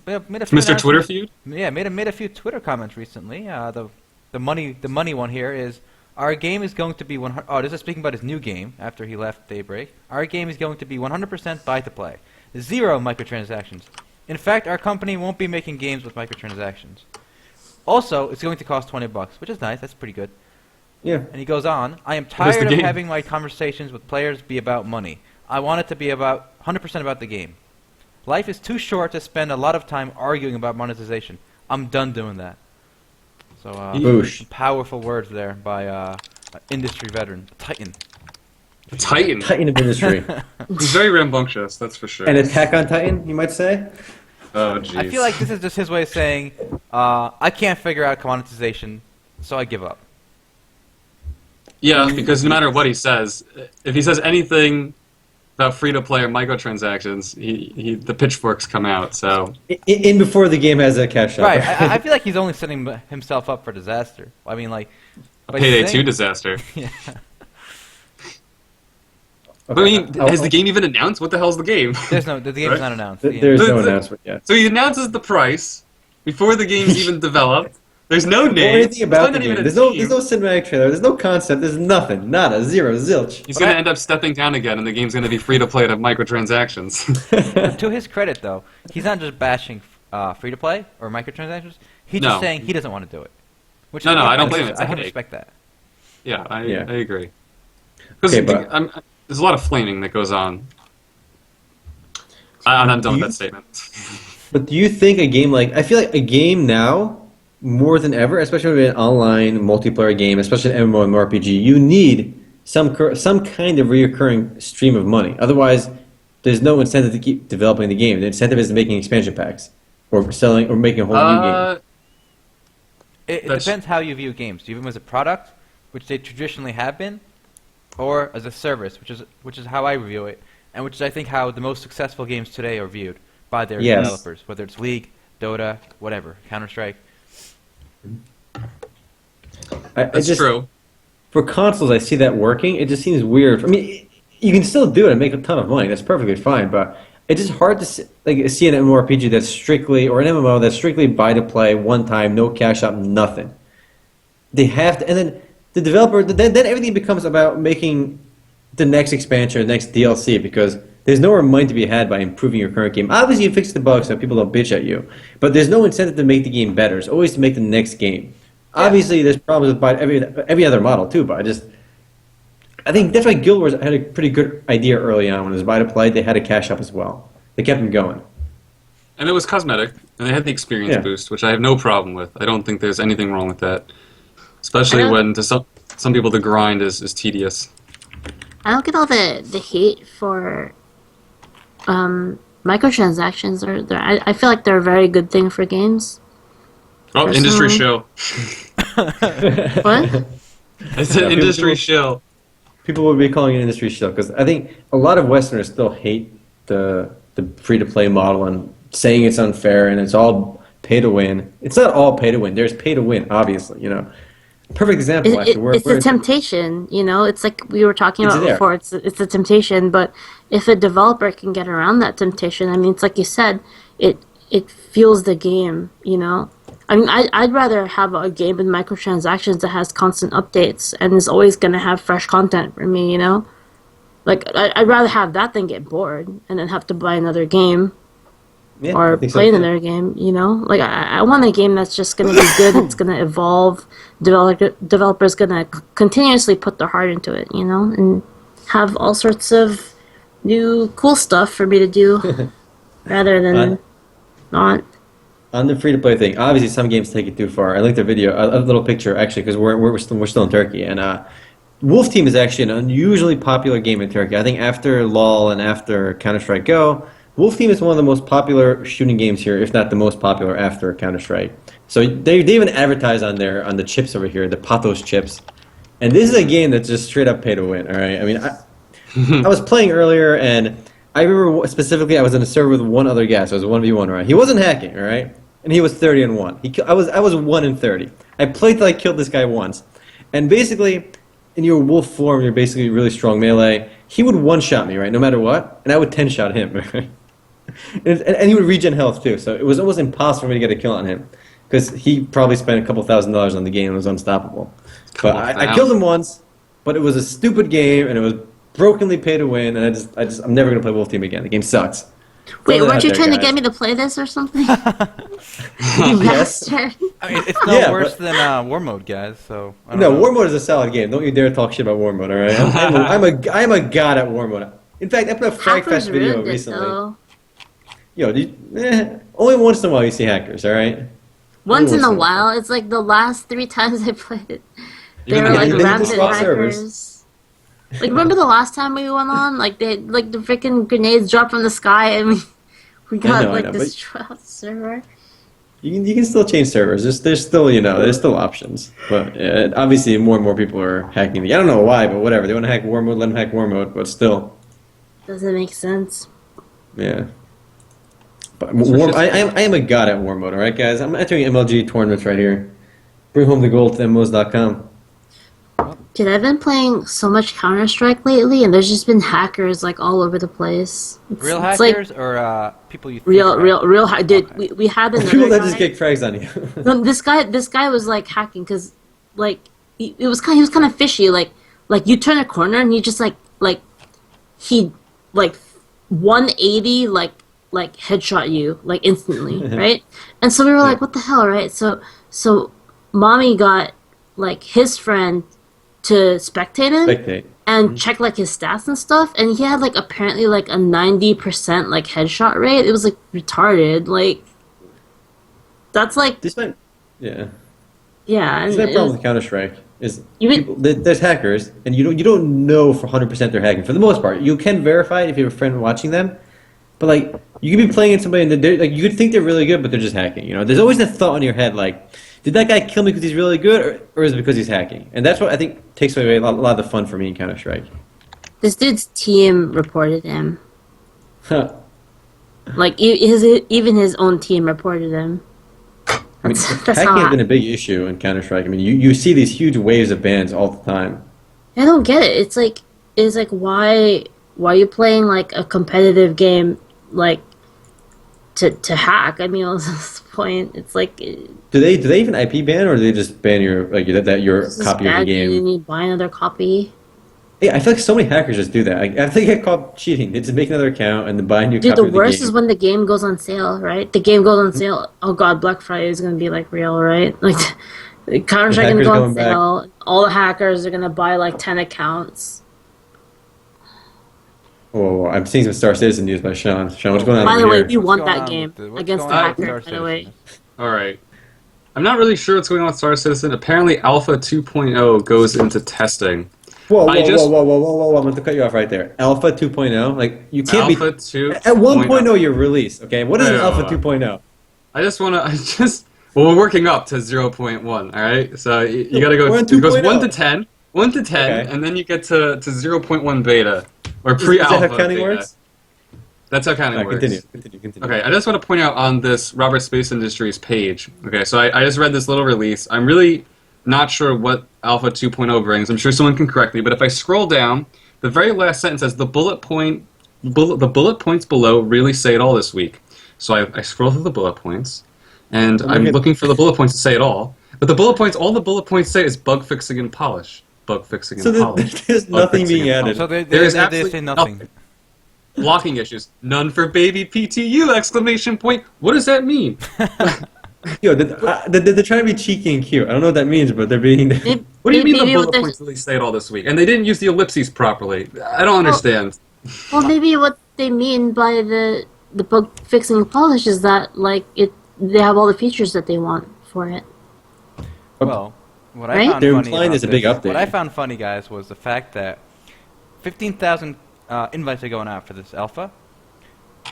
made a few Mr. Twitter announcements- feud? Yeah, made a few Twitter comments recently. The money one here is our game is going to be 100. Oh, this is speaking about his new game after he left Daybreak. Our game is going to be 100% buy to play, 0 microtransactions. In fact, our company won't be making games with microtransactions. Also, it's going to cost $20, which is nice. That's pretty good. Yeah. And he goes on, I am What is tired the of game? having my conversations with players be about money. I want it to be about 100% about the game. Life is too short to spend a lot of time arguing about monetization. I'm done doing that. So, Boosh. some powerful words there by an industry veteran, Titan. Titan. Titan of industry. He's very rambunctious, that's for sure. An Attack on Titan, you might say? Oh, jeez. I feel like this is just his way of saying, I can't figure out monetization, so I give up. Yeah, because no matter what he says, if he says anything about free-to-play or microtransactions, the pitchforks come out, so... In before the game has a cash out. Right, I feel like he's only setting himself up for disaster. I mean, like... A by Payday saying- 2 disaster. Yeah. But I mean, has the game even announced? What the hell's the game? The game's Right? not announced. There's The- no the- announcement yet. So he announces the price before the game's even developed. There's no Or name. anything about the not even game. a There's no team. cinematic trailer. There's no concept. There's nothing. Nada. Zero. Zilch. He's going to end up stepping down again, and the game's going to be free-to-play to microtransactions. To his credit, though, he's not just bashing free-to-play or microtransactions. He's No. just saying he doesn't want to do it. Which No, I don't can- blame him. It's a I can headache. respect that. Yeah, I Yeah. agree. Because Okay, but- there's a lot of flaming that goes on. I'm done with You- that statement. But do you think a game like I feel like a game now more than ever, especially with an online multiplayer game, especially an MMO and RPG, you need some kind of reoccurring stream of money. Otherwise, there's no incentive to keep developing the game. The incentive is making expansion packs or selling or making a whole new game. It That's- depends how you view games. Do you view them as a product, which they traditionally have been, or as a service, which is how I view it, and which is I think how the most successful games today are viewed by their Yes. developers, whether it's League, Dota, whatever, Counter-Strike. That's true. For consoles, I see that working. It just seems weird. I mean, you can still do it and make a ton of money. That's perfectly fine. But it's just hard to see an MMORPG that's strictly, or an MMO that's strictly buy to play, one time, no cash out, nothing. They have to, and then the developer, then everything becomes about making the next expansion, or next DLC, because there's nowhere money to be had by improving your current game. Obviously, you fix the bugs so people don't bitch at you, but there's no incentive to make the game better. It's always to make the next game. Yeah. Obviously, there's problems with every other model too, but I think definitely Guild Wars had a pretty good idea early on when it was buy to play. They had a cash up as well. They kept them going. And it was cosmetic, and they had the experience Yeah. boost, which I have no problem with. I don't think there's anything wrong with that. Especially I when to some people the grind is tedious. I don't get all the hate for microtransactions. I feel like they're a very good thing for games. Oh, Personally- industry show. What? It's an Yeah, industry people- show. People would be calling it industry shill because I think a lot of Westerners still hate the free to play model and saying it's unfair and it's all pay to win. It's not all pay to win. There's pay to win, obviously. You know, perfect example. Actually, It's a temptation, you know. It's like we were talking It's about there. before. It's a temptation, but if a developer can get around that temptation, I mean, it's like you said, it fuels the game, you know. I mean, I'd rather have a game with microtransactions that has constant updates and is always going to have fresh content for me, you know. Like I'd rather have that than get bored and then have to buy another game Yeah, or I think so, play too. another game, you know? Like, I want a game that's just going to be good, it's going to evolve, developers going to continuously put their heart into it, you know? And have all sorts of new cool stuff for me to do rather than not. On the free to play thing, obviously some games take it too far. I linked a video, a little picture actually, because we're still in Turkey, and Wolf Team is actually an unusually popular game in Turkey. I think after LoL and after Counter Strike Go, Wolf Team is one of the most popular shooting games here, if not the most popular after Counter Strike. So they even advertise on the chips over here, the Patos chips, and this is a game that's just straight up pay to win. All right, I mean, I was playing earlier and. I remember specifically I was in a server with one other guy, so it was a 1v1, right? He wasn't hacking, all right? And he was 30-1. I was 1 in 30. I played till I killed this guy once. And basically, in your wolf form, you're basically really strong melee. He would one-shot me, right, no matter what, and I would 10-shot him, right? And he would regen health too, so it was almost impossible for me to get a kill on him because he probably spent a couple $1,000s on the game and was unstoppable. But I killed him once, but it was a stupid game and it was brokenly pay to win, and I'm never gonna play Wolf Team again. The game sucks. Wait, weren't you trying to get me to play this or something? You Yes. bastard. I mean, it's no Yeah, worse but- than War Mode, guys. So I don't No, know. War Mode is a solid game. Don't you dare talk shit about War Mode, all right? I'm a god at War Mode. In fact, I put a Frag Hackers Fest video ruined it, recently. though. Only once in a while you see hackers, all right? Once in a Listen. while, it's like the last 3 times I played it. They Even were the like hackers rampant swap hackers. servers. Like, remember the last time we went on? Like, the freaking grenades dropped from the sky and we got I know, but- destroyed the server. You can still change servers. There's still there's still options. But obviously more and more people are hacking. I don't know why, but whatever. They want to hack War Mode, let them hack War Mode. But still, Doesn't make sense. yeah. But I am a god at War Mode. All right, guys. I'm entering MLG tournaments right here. Bring home the gold to MMOs.com. Dude, I've been playing so much Counter-Strike lately, and there's just been hackers like all over the place. Real it's like hackers or people you think real hack. Dude, Okay. we had another People that guy. just get frags on you. No, this guy was like hacking because like he was kind of fishy. Like you turn a corner and he just like he like 180 like headshot you like instantly, right? And so we were like, what the hell, right? So mommy got like his friend to spectate him Spectate. and check like his stats and stuff, and he had like apparently like a 90% like headshot rate. It was like retarded. Like that's like This might, yeah. yeah. This And is my it problem was- with Counter-Strike is You would- people, there's hackers, and you don't know for 100% they're hacking. For the most part, you can verify it if you have a friend watching them, but like you could be playing against somebody and like you could think they're really good, but they're just hacking. You know, there's always that thought in your head like, did that guy kill me because he's really good, or is it because he's hacking? And that's what I think takes away a lot of the fun for me in Counter-Strike. This dude's team reported him. Huh. Like even his own team reported him. I mean, That's hacking how has been a big issue in Counter-Strike. I mean, you see these huge waves of bans all the time. I don't get it. It's like why are you playing like a competitive game like to hack? I mean, what's the point? It's like Do they even IP ban, or do they just ban your your this is copy of the bad, game? You need to buy another copy. Yeah, I feel like so many hackers just do that. I think they get caught cheating. They just make another account and then buy a new Dude, copy the of the worst game. is when the game goes on sale, right? The game goes on sale. Oh god, Black Friday is gonna be like real, right? Like Counter-Strike gonna hackers go on going back. sale. All the hackers are gonna buy like 10 accounts. Oh, I'm seeing some Star Citizen news by Sean. Sean, what's going on By the over way, here? we What's want going that on game with what's against the going on with hacker, Star by the way. Citizen? All right. I'm not really sure what's going on with Star Citizen. Apparently, Alpha 2.0 goes into testing. Whoa, I just- whoa! I'm going to cut you off right there. Alpha 2.0, like you can't Alpha be 2. at 1.0 you're released. Okay, what is an Wait, Alpha wait, wait. 2.0? I just want to. Well, we're working up to 0.1. All right, so you got to go. We're on It goes 2.0. 1 to 10, 1 to 10, Okay. and then you get to 0.1 beta or Is pre-alpha. that how counting beta. works? That's how counting Alright, works. continue. Okay, I just want to point out on this Robert Space Industries page. Okay, so I just read this little release. I'm really not sure what Alpha 2.0 brings. I'm sure someone can correct me, but if I scroll down, the very last sentence says the bullet points below really say it all this week. So I scroll through the bullet points, and I'm looking for the bullet points to say it all. But all the bullet points say is bug fixing and polish. Bug fixing and So polish. there's Bug nothing fixing being and added. So There they is say absolutely nothing. Blocking issues. None for baby PTU! Exclamation point. What does that mean? Yo, they're trying to be cheeky and cute. I don't know what that means, but they're being. What do you mean maybe the what bullet they're- points really say it all this week? And they didn't use the ellipses properly. I don't understand. Well, maybe what they mean by the bug fixing and polish is that like they have all the features that they want for it. Well, what I Right? found They're funny implying about there's a big this- update. What I found funny, guys, was the fact that 15,000 invites are going out for this alpha.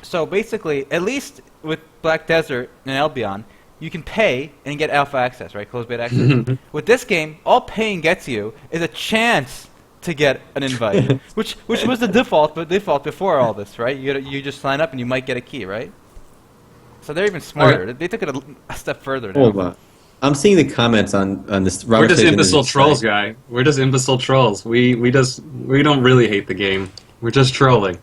So basically, at least with Black Desert and Albion, you can pay and get alpha access, right? Closed beta access. With this game, all paying gets you is a chance to get an invite, which was the default before all this, right? You just sign up and you might get a key, right? So they're even smarter. Okay. They took it a step further now. Hold on. I'm seeing the comments on this. We're Robert just Station imbecile Industries trolls, site. guy. We're just imbecile trolls. We don't really hate the game. We're just trolling.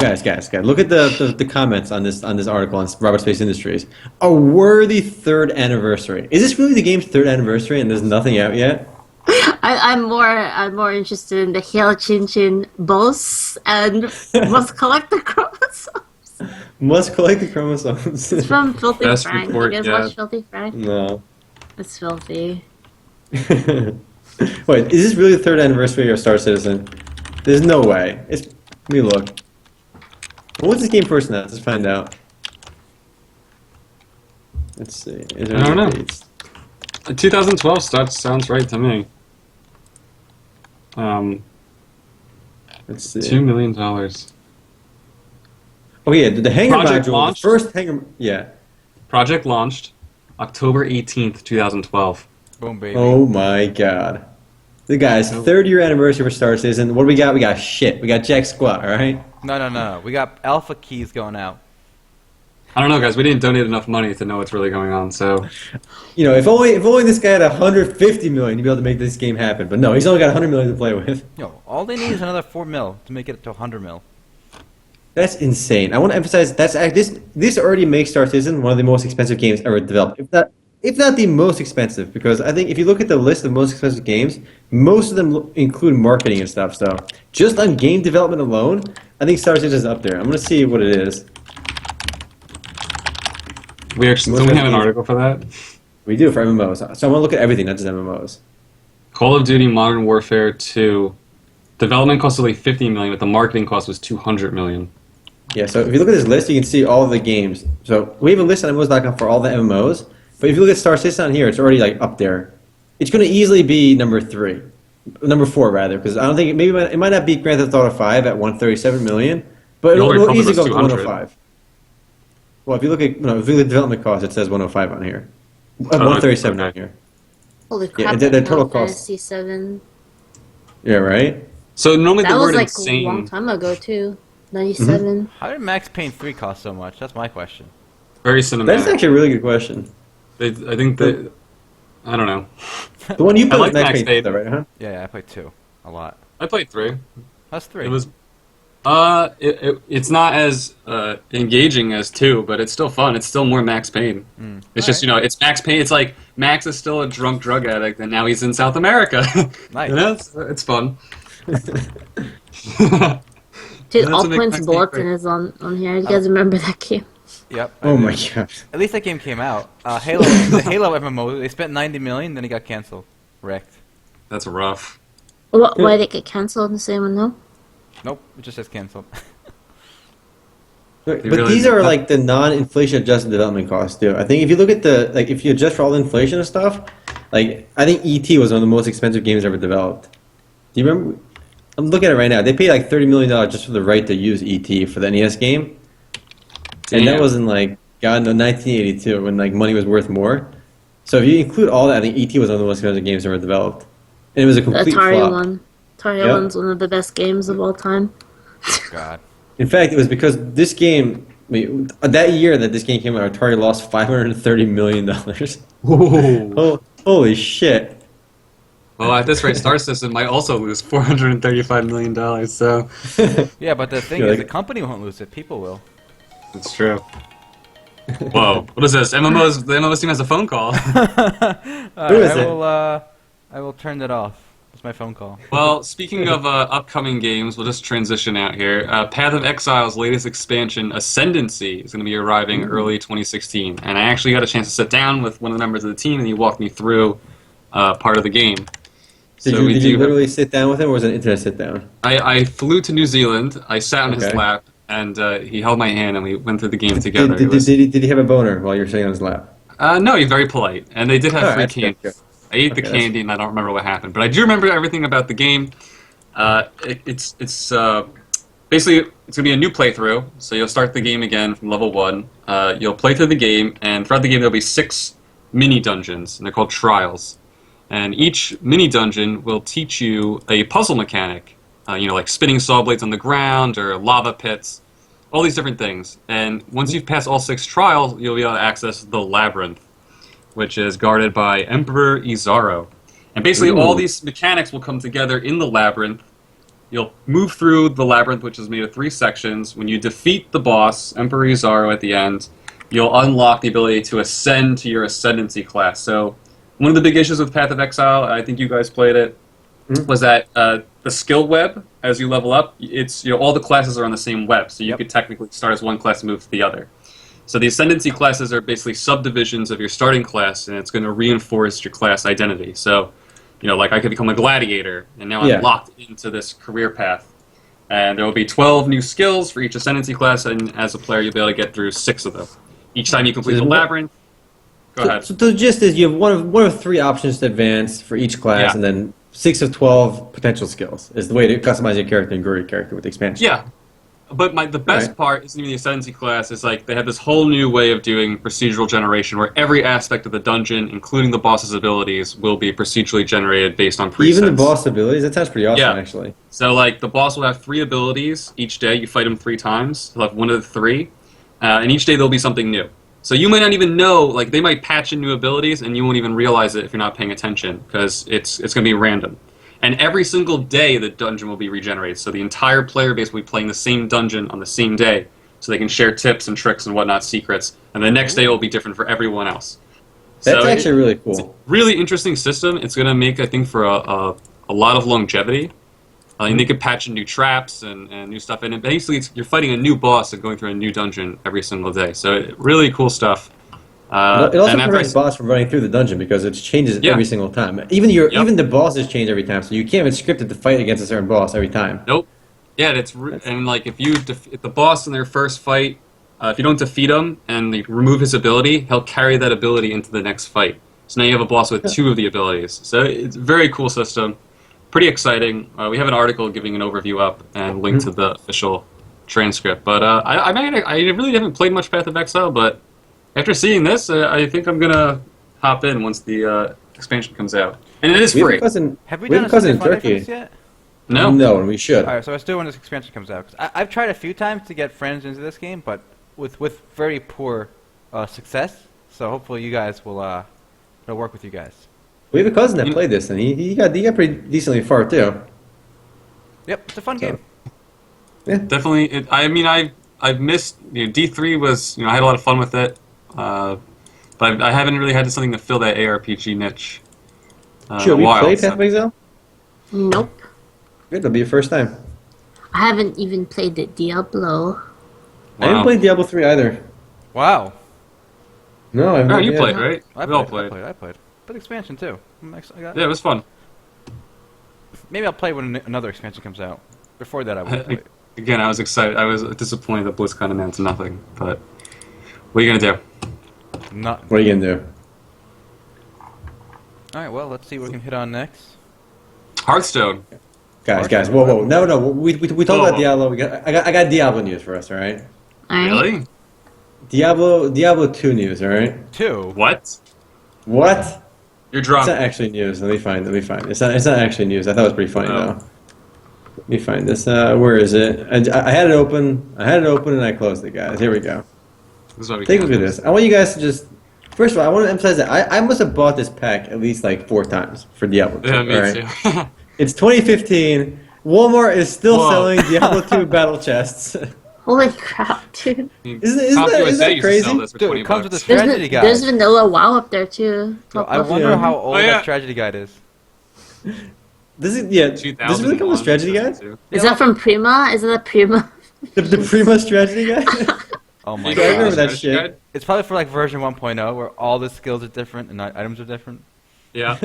Guys, look at the comments on this article on Robert Space Industries. A worthy third anniversary. Is this really the game's third anniversary and there's nothing out yet? I'm more interested in the Hail Chin Chin boss and must collect the chromosomes. Must collect the chromosomes. It's from Filthy Best Frank. report You guys yet. watch Filthy Frank? No. It's filthy. Wait, is this really the third anniversary of Star Citizen? There's no way. Let me look. When was this game first announced? Let's find out. Let's see. Is there I don't any know. dates? 2012 sounds right to me. Let's see. $2 million. Oh yeah, the hangar Project module. launched? The first hangar. Yeah. Project launched October 18th, 2012. Boom, baby. Oh my god. The guy's third year anniversary for Star Citizen. What do we got? We got shit. We got jack squat. All right. No. We got alpha keys going out. I don't know, guys. We didn't donate enough money to know what's really going on. So You know, if only this guy had 150 million, he'd be able to make this game happen. But no, he's only got 100 million to play with. Yo, all they need is another 4 mil to make it to 100 mil. That's insane. I want to emphasize this already makes Star Citizen one of the most expensive games ever developed. If not the most expensive, because I think if you look at the list of most expensive games, most of them include marketing and stuff. So just on game development alone, I think Star Citizen is up there. I'm gonna see what it is. we actually don't we have an article for that. We do for MMOs. So I want to look at everything, not just MMOs. Call of Duty Modern Warfare 2. Development cost only $50 million, but the marketing cost was $200 million. Yeah. So if you look at this list, you can see all of the games. So we have a list on MMOs.com for all the MMOs. But if you look at Star Citizen on here, it's already like up there. It's going to easily be number 4 rather, because I don't think it might not beat Grand Theft Auto 5 at 137 million, but The it'll only easily go problem to was 105. Well, if you look at development cost, it says 105 on here, Oh, 137 okay. on here. Holy Yeah, crap! the Final total cost. Fantasy 7. Yeah, right. So normally That the was word like insane. a long time ago too. 97. How did Max Payne 3 cost so much? That's my question. Very cinematic. That's actually a really good question. I think that I don't know. The one you I played like with Max Max Payne, Payne. though, right? Huh? Yeah, I played 2 a lot. I played 3. That's 3. It was it's not as engaging as 2, but it's still fun. It's still more Max Payne. It's just, it's Max Payne. It's like Max is still a drunk drug addict, and now he's in South America. Nice. You know, it's fun. Dude, That's All what makes Points Max Payne Bulletin great. is on here. You guys remember that game? Yep. I Oh do. my god. At least that game came out. The Halo MMO, they spent 90 million, then it got canceled. Wrecked. That's rough. Why did it get canceled? The same one, no? Nope, it just says canceled. But really- these are like the non-inflation adjusted development costs too. I think if you look at if you adjust for all the inflation and stuff, like I think ET was one of the most expensive games ever developed. Do you remember? I'm looking at it right now. They paid like $30 million just for the right to use ET for the NES game, and that Damn. was in like God no 1982 when like money was worth more. So if you include all that, I think ET was one of the most expensive games ever developed, and it was a The complete Atari flop. one. Atari Yep. one's one of the best games of all time. God. In fact, it was because this game, that year that this game came out, Atari lost $530 million. Whoa. Oh, holy shit. Well, at this rate, Star Citizen might also lose $435 million. So Yeah, but the thing Yeah, is, like- the company won't lose it. People will. it's true. Whoa! What is this? MMOs? The MMOs team has a phone call. Who is it? I will turn that off. It's my phone call. Well, speaking of upcoming games, we'll just transition out here. Path of Exile's latest expansion, Ascendancy, is going to be arriving early 2016. And I actually got a chance to sit down with one of the members of the team, and he walked me through part of the game. Did So we you do- literally sit down with him, or was it an internet sit down? I flew to New Zealand. I sat on his Okay. lap, and he held my hand, and we went through the game together. Did, It was- did he have a boner while you were sitting on his lap? no, he's very polite, and they did have Oh, free that's good, candy. good. I ate the Okay, that's- candy, and I don't remember what happened, but I do remember everything about the game. It's basically it's gonna be a new playthrough. So you'll start the game again from level 1. You'll play through the game, and throughout the game there'll be 6 mini dungeons, and they're called trials. And each mini dungeon will teach you a puzzle mechanic. Like spinning saw blades on the ground or lava pits, all these different things. And once you've passed all 6 trials, you'll be able to access the labyrinth, which is guarded by Emperor Izaro. And basically all Ooh. these mechanics will come together in the labyrinth, You'll move through the labyrinth, which is made of 3 sections. When you defeat the boss, Emperor Uzaro, at the end, you'll unlock the ability to ascend to your Ascendancy class. So, one of the big issues with Path of Exile, I think you guys played it, was that the skill web, as you level up, it's all the classes are on the same web, so you could technically start as one class and move to the other. So the Ascendancy classes are basically subdivisions of your starting class, and it's going to reinforce your class identity. So, like I could become a gladiator, and now I'm locked into this career path. And there will be 12 new skills for each Ascendancy class, and as a player, you'll be able to get through 6 of them. Each time you complete the labyrinth. Go ahead. So the gist is you have one of 3 options to advance for each class, and then 6 of 12 potential skills is the way to customize your character and grow your character with the expansion. Yeah. But the best part isn't even the Ascendancy class. It's like they have this whole new way of doing procedural generation where every aspect of the dungeon, including the boss's abilities, will be procedurally generated based on presets. Even the boss abilities? That sounds pretty awesome, actually. So, the boss will have 3 abilities each day. You fight him 3 times. He'll have one of the 3. And each day there'll be something new. So you might not even know, they might patch in new abilities, and you won't even realize it if you're not paying attention, because it's going to be random. And every single day, the dungeon will be regenerated. So the entire player base will be playing the same dungeon on the same day, so they can share tips and tricks and whatnot, secrets. And the next day will be different for everyone else. That's actually really cool. It's a really interesting system. It's going to make, I think, for a lot of longevity. And they could patch in new traps and new stuff. And basically, you're fighting a new boss and going through a new dungeon every single day. So really cool stuff. It also prevents the boss from running through the dungeon because it changes every single time. Even the bosses change every time, so you can't even script it to fight against a certain boss every time. Nope. Yeah, if the boss in their first fight, if you don't defeat him and you remove his ability, he'll carry that ability into the next fight. So now you have a boss with 2 of the abilities. So it's a very cool system. Pretty exciting. We have an article giving an overview up and link to the official transcript. But I really haven't played much Path of Exile, but after seeing this, I think I'm gonna hop in once the expansion comes out, and it is free. Have we done a cousin in Turkey yet? No, no, we should. All right, so let's do it when this expansion comes out. 'Cause I've tried a few times to get friends into this game, but with very poor success. So hopefully you guys will it'll work with you guys. We have a cousin that played this, and he got pretty decently far too. Yep, it's a fun game. Yeah, definitely. I've missed. D3 was. I had a lot of fun with it. But I haven't really had something to fill that ARPG niche. Sure, we played Path of Exile? Nope. Good, it'll be your first time. I haven't even played the Diablo. Wow. I haven't played Diablo 3 either. Wow. No, I've not. You played, right? I played. But expansion too. Yeah, it was fun. Maybe I'll play when another expansion comes out. Before that, I will play. Again, I was excited. I was disappointed that BlizzCon announced nothing. But what are you gonna do? Nothing. What are you gonna do? All right. Well, let's see what we can hit on next. Hearthstone. Guys, whoa. No. We talked about Diablo. I got Diablo news for us. All right. Really? Diablo 2 news. All right. 2. What? You're drunk. It's not actually news. Let me find. It's not actually news. I thought it was pretty funny though. Let me find this. Where is it? I had it open. And I closed it, guys. Here we go. Take a look at this. I want you guys to just. First of all, I want to emphasize that I must have bought this pack at least 4 times for Diablo 2. Yeah, me too. It's 2015. Walmart is still selling Diablo 2 battle chests. Holy crap, dude. Isn't that crazy? Dude, it comes with a strategy guide. There's vanilla WoW up there too. I wonder how old that strategy guide is. Does it really come with a strategy guide? Is that from Prima? Is it a Prima? The Prima strategy guide? Oh my god. I remember that shit. It's probably for version 1.0 where all the skills are different and items are different. Yeah.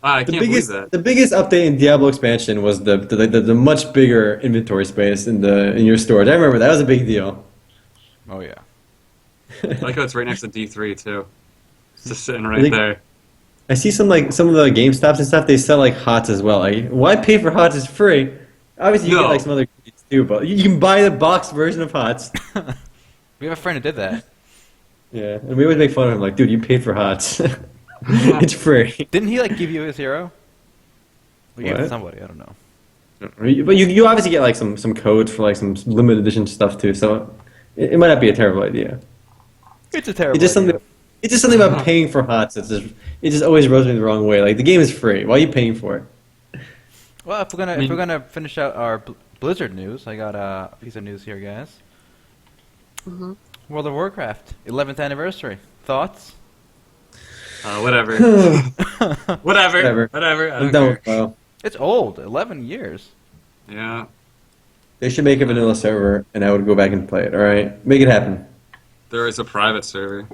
I can't believe that. The biggest update in Diablo expansion was the much bigger inventory space in your storage. I remember that was a big deal. Oh yeah. I like how it's right next to D3 too. It's just sitting right there. I see some of the GameStops and stuff. They sell HOTS as well. Why pay for HOTS? It's free. Obviously, you get some other things too, but you can buy the box version of HOTS. We have a friend who did that. Yeah, and we always make fun of him. Dude, you paid for HOTS. It's free. Didn't he give you his hero? We gave it to somebody. I don't know. But you obviously get some codes for some limited edition stuff too. So it might not be a terrible idea. It's a terrible idea. It's just something about paying for HOTS. It just always rubs me the wrong way. The game is free. Why are you paying for it? Well, if I mean- we're gonna finish out our Blizzard news, I got a piece of news here, guys. Mm-hmm. World of Warcraft 11th anniversary. Thoughts? Whatever. Whatever. Whatever. Whatever. I I'm don't done care. with WoW. It's old. 11 years. Yeah. They should make a vanilla server, and I would go back and play it. All right, make it happen. There is a private server,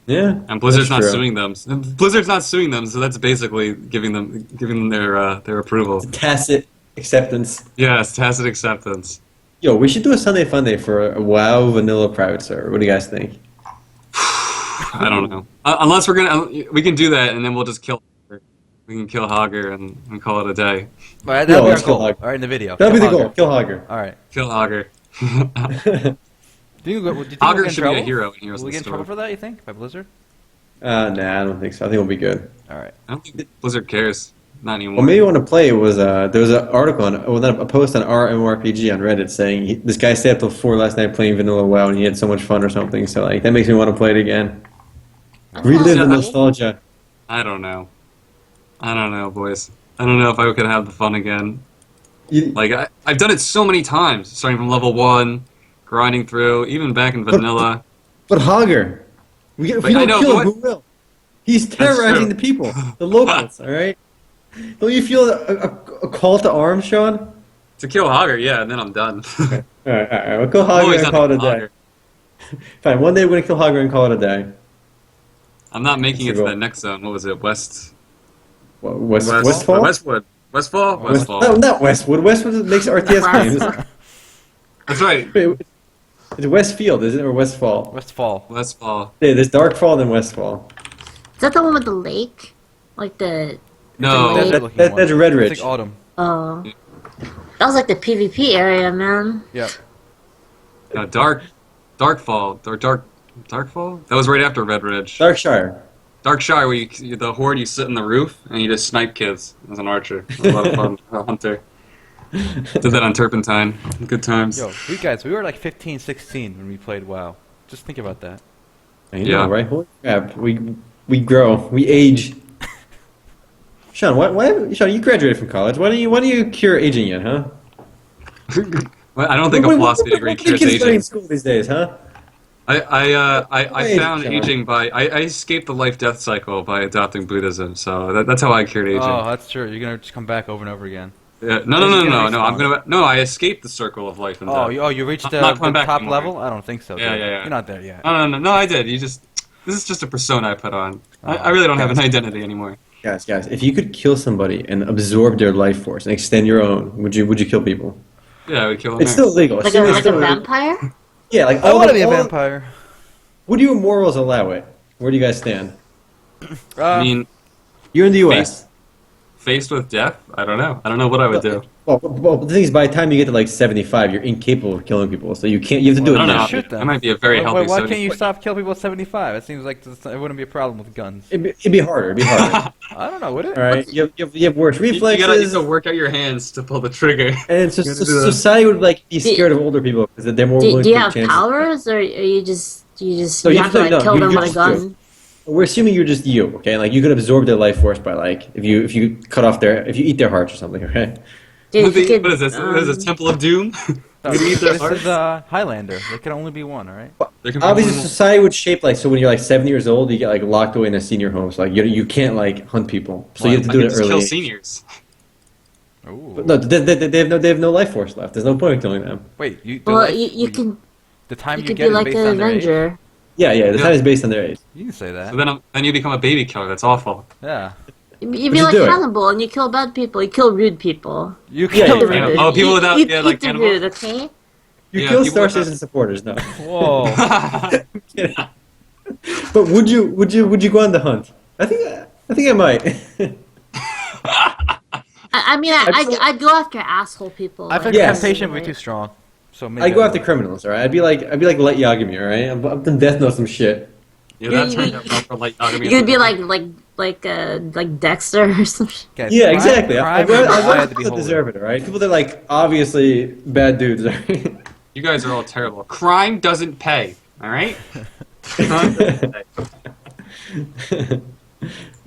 Yeah, and Blizzard's that's not true. suing them. Blizzard's not suing them, so that's basically giving them their approval. Tacit acceptance. Yes, tacit acceptance. Yo, we should do a Sunday Fun Day for a WoW vanilla private server. What do you guys think? I don't know. Unless we can do that, and then we'll just kill. We can kill Hogger and call it a day. All right, Yo, that'll be our let's kill goal. Hogger. All right, in the video. That'll be the Kill goal. Hogger. Kill Hogger. All right. Kill Hogger. Do you think Hogger we'll get in should be trouble? a hero in Heroes Will we of get in the trouble Storm. for that, you think, by Blizzard? Nah, I don't think so. I think we'll be good. All right. I don't think Blizzard cares. Not anymore. What made me want to play was there was an article a post on our MMORPG on Reddit saying this guy stayed up till 4 last night playing vanilla WoW and he had so much fun or something. So like that makes me want to play it again. Relive the nostalgia. I don't know. I don't know, boys. I don't know if I could have the fun again. You- Like I've done it so many times, starting from level 1, grinding through, even back in vanilla. But Hogger, if But we I don't know, kill but him, who will? He's terrorizing true. the people, the locals. All right. Don't you feel a call to arms, Sean? To kill Hogger, yeah, and then I'm done. All right. We'll kill I'm Hogger always and on call it a Hogger. day. Fine. One day we're gonna kill Hogger and call it a day. I'm not making it That's to your the next zone. What was it? Westfall? Westwood. Westfall? Westfall. No, not Westwood. Westwood makes RTS games. That's right. Wait, it's Westfield, isn't it, or Westfall? Westfall. Westfall. Yeah, there's Darkfall and then Westfall. Is that the one with the lake? Like the No. Wait. That's Red Ridge. It's like Autumn. oh, that was like the PvP area, man. Yep. No, Darkfall. Or Darkfall? That was right after Red Ridge. Darkshire. Darkshire, where the horde, you sit in the roof and you just snipe kids as an archer. It was a lot of fun. A hunter. Did that on Turpentine. Good times. Yo, we were like 15, 16 when we played WoW. Just think about that. I know, Yeah. right? Holy crap. We grow. We age. Sean, Sean, you graduated from college. Why don't you cure aging yet, huh? Well, I don't think a philosophy degree what cures kids learn in aging. school these days, huh? I found Sean. aging by I escaped the life-death cycle by adopting Buddhism. So that's how I cured aging. Oh, that's true. You're gonna just come back over and over again. Yeah, Just gonna I'm respawn. gonna no. I escaped the circle of life and death. You reached I'm the not coming back top anymore. level? I don't think so. Yeah, dude. yeah, yeah. You're not there yet. No, I did. This is just a persona I put on. I really don't have an identity anymore. Guys, if you could kill somebody and absorb their life force and extend your own, would you kill people? Yeah, I would kill him. It's still illegal. Like a, Assuming it's like a still- vampire? Yeah, like I all want to the- be a all- vampire. Would your morals allow it? Where do you guys stand? I mean, You're in the U.S. faced with death, I don't know. I don't know what I would do. Well, the thing is, by the time you get to like 75, you're incapable of killing people. So you can't. You have to do I it don't now. know. Shoot them. I might be a very healthy. Why 70 can't you stop killing people at 75? It seems like it wouldn't be a problem with guns. It'd be harder. It'd be harder. I don't know, would it? All right, you have worse You reflexes, gotta work out your hands to pull the trigger. and it's just you gotta do that. society would like be scared of older people because they're more Do willing you to have take chances. powers, or are you just No, you you have to just- like no, kill you them with a just gun? do. We're assuming you're just you, okay? Like you could absorb their life force by like if you cut off if you eat their hearts or something, okay? Dude, if you could, What is this? What is this? Temple of Doom? No, You eat their this hearts? is Highlander. There can only be one, all right? There can be Obviously, one- society would shape like so when you're like 70 years old, you get like locked away in a senior home. So like you can't like hunt people, so you have to I do can it just early. kill seniors. Ooh. But no, they have no life force left. There's no point in killing them. Wait, the well, life- you can the time you you could get be is like based an on their age? Avenger. Yeah, the Yeah. time is based on their age. You can say that. So then you become a baby killer. That's awful. Yeah. You'd We be should like do it. Hannibal, and you kill bad people. You kill rude people. You Yeah, killed yeah, Rude. yeah. Oh, people without- eat, yeah, like eat the Hannibal? rude, okay? You Yeah, kill people Star without- Citizen supporters, no. Whoa. But would you go on the hunt? I think I might. I mean, I'd go after asshole people. I think Yes. temptation would be too strong. So maybe I'd go I after would. criminals, alright? I'd be like Light Yagami, alright? I'm done Death Note some shit. Yeah, that You- turned you- out well for like Yagami. You could be like Dexter or some shit. Okay, Yeah, crime- exactly. crime I'd rather is the eye of the people that beholder. deserve it, alright? People that are like obviously bad dudes, alright? You guys are all terrible. Crime doesn't pay. All right. Crime doesn't pay.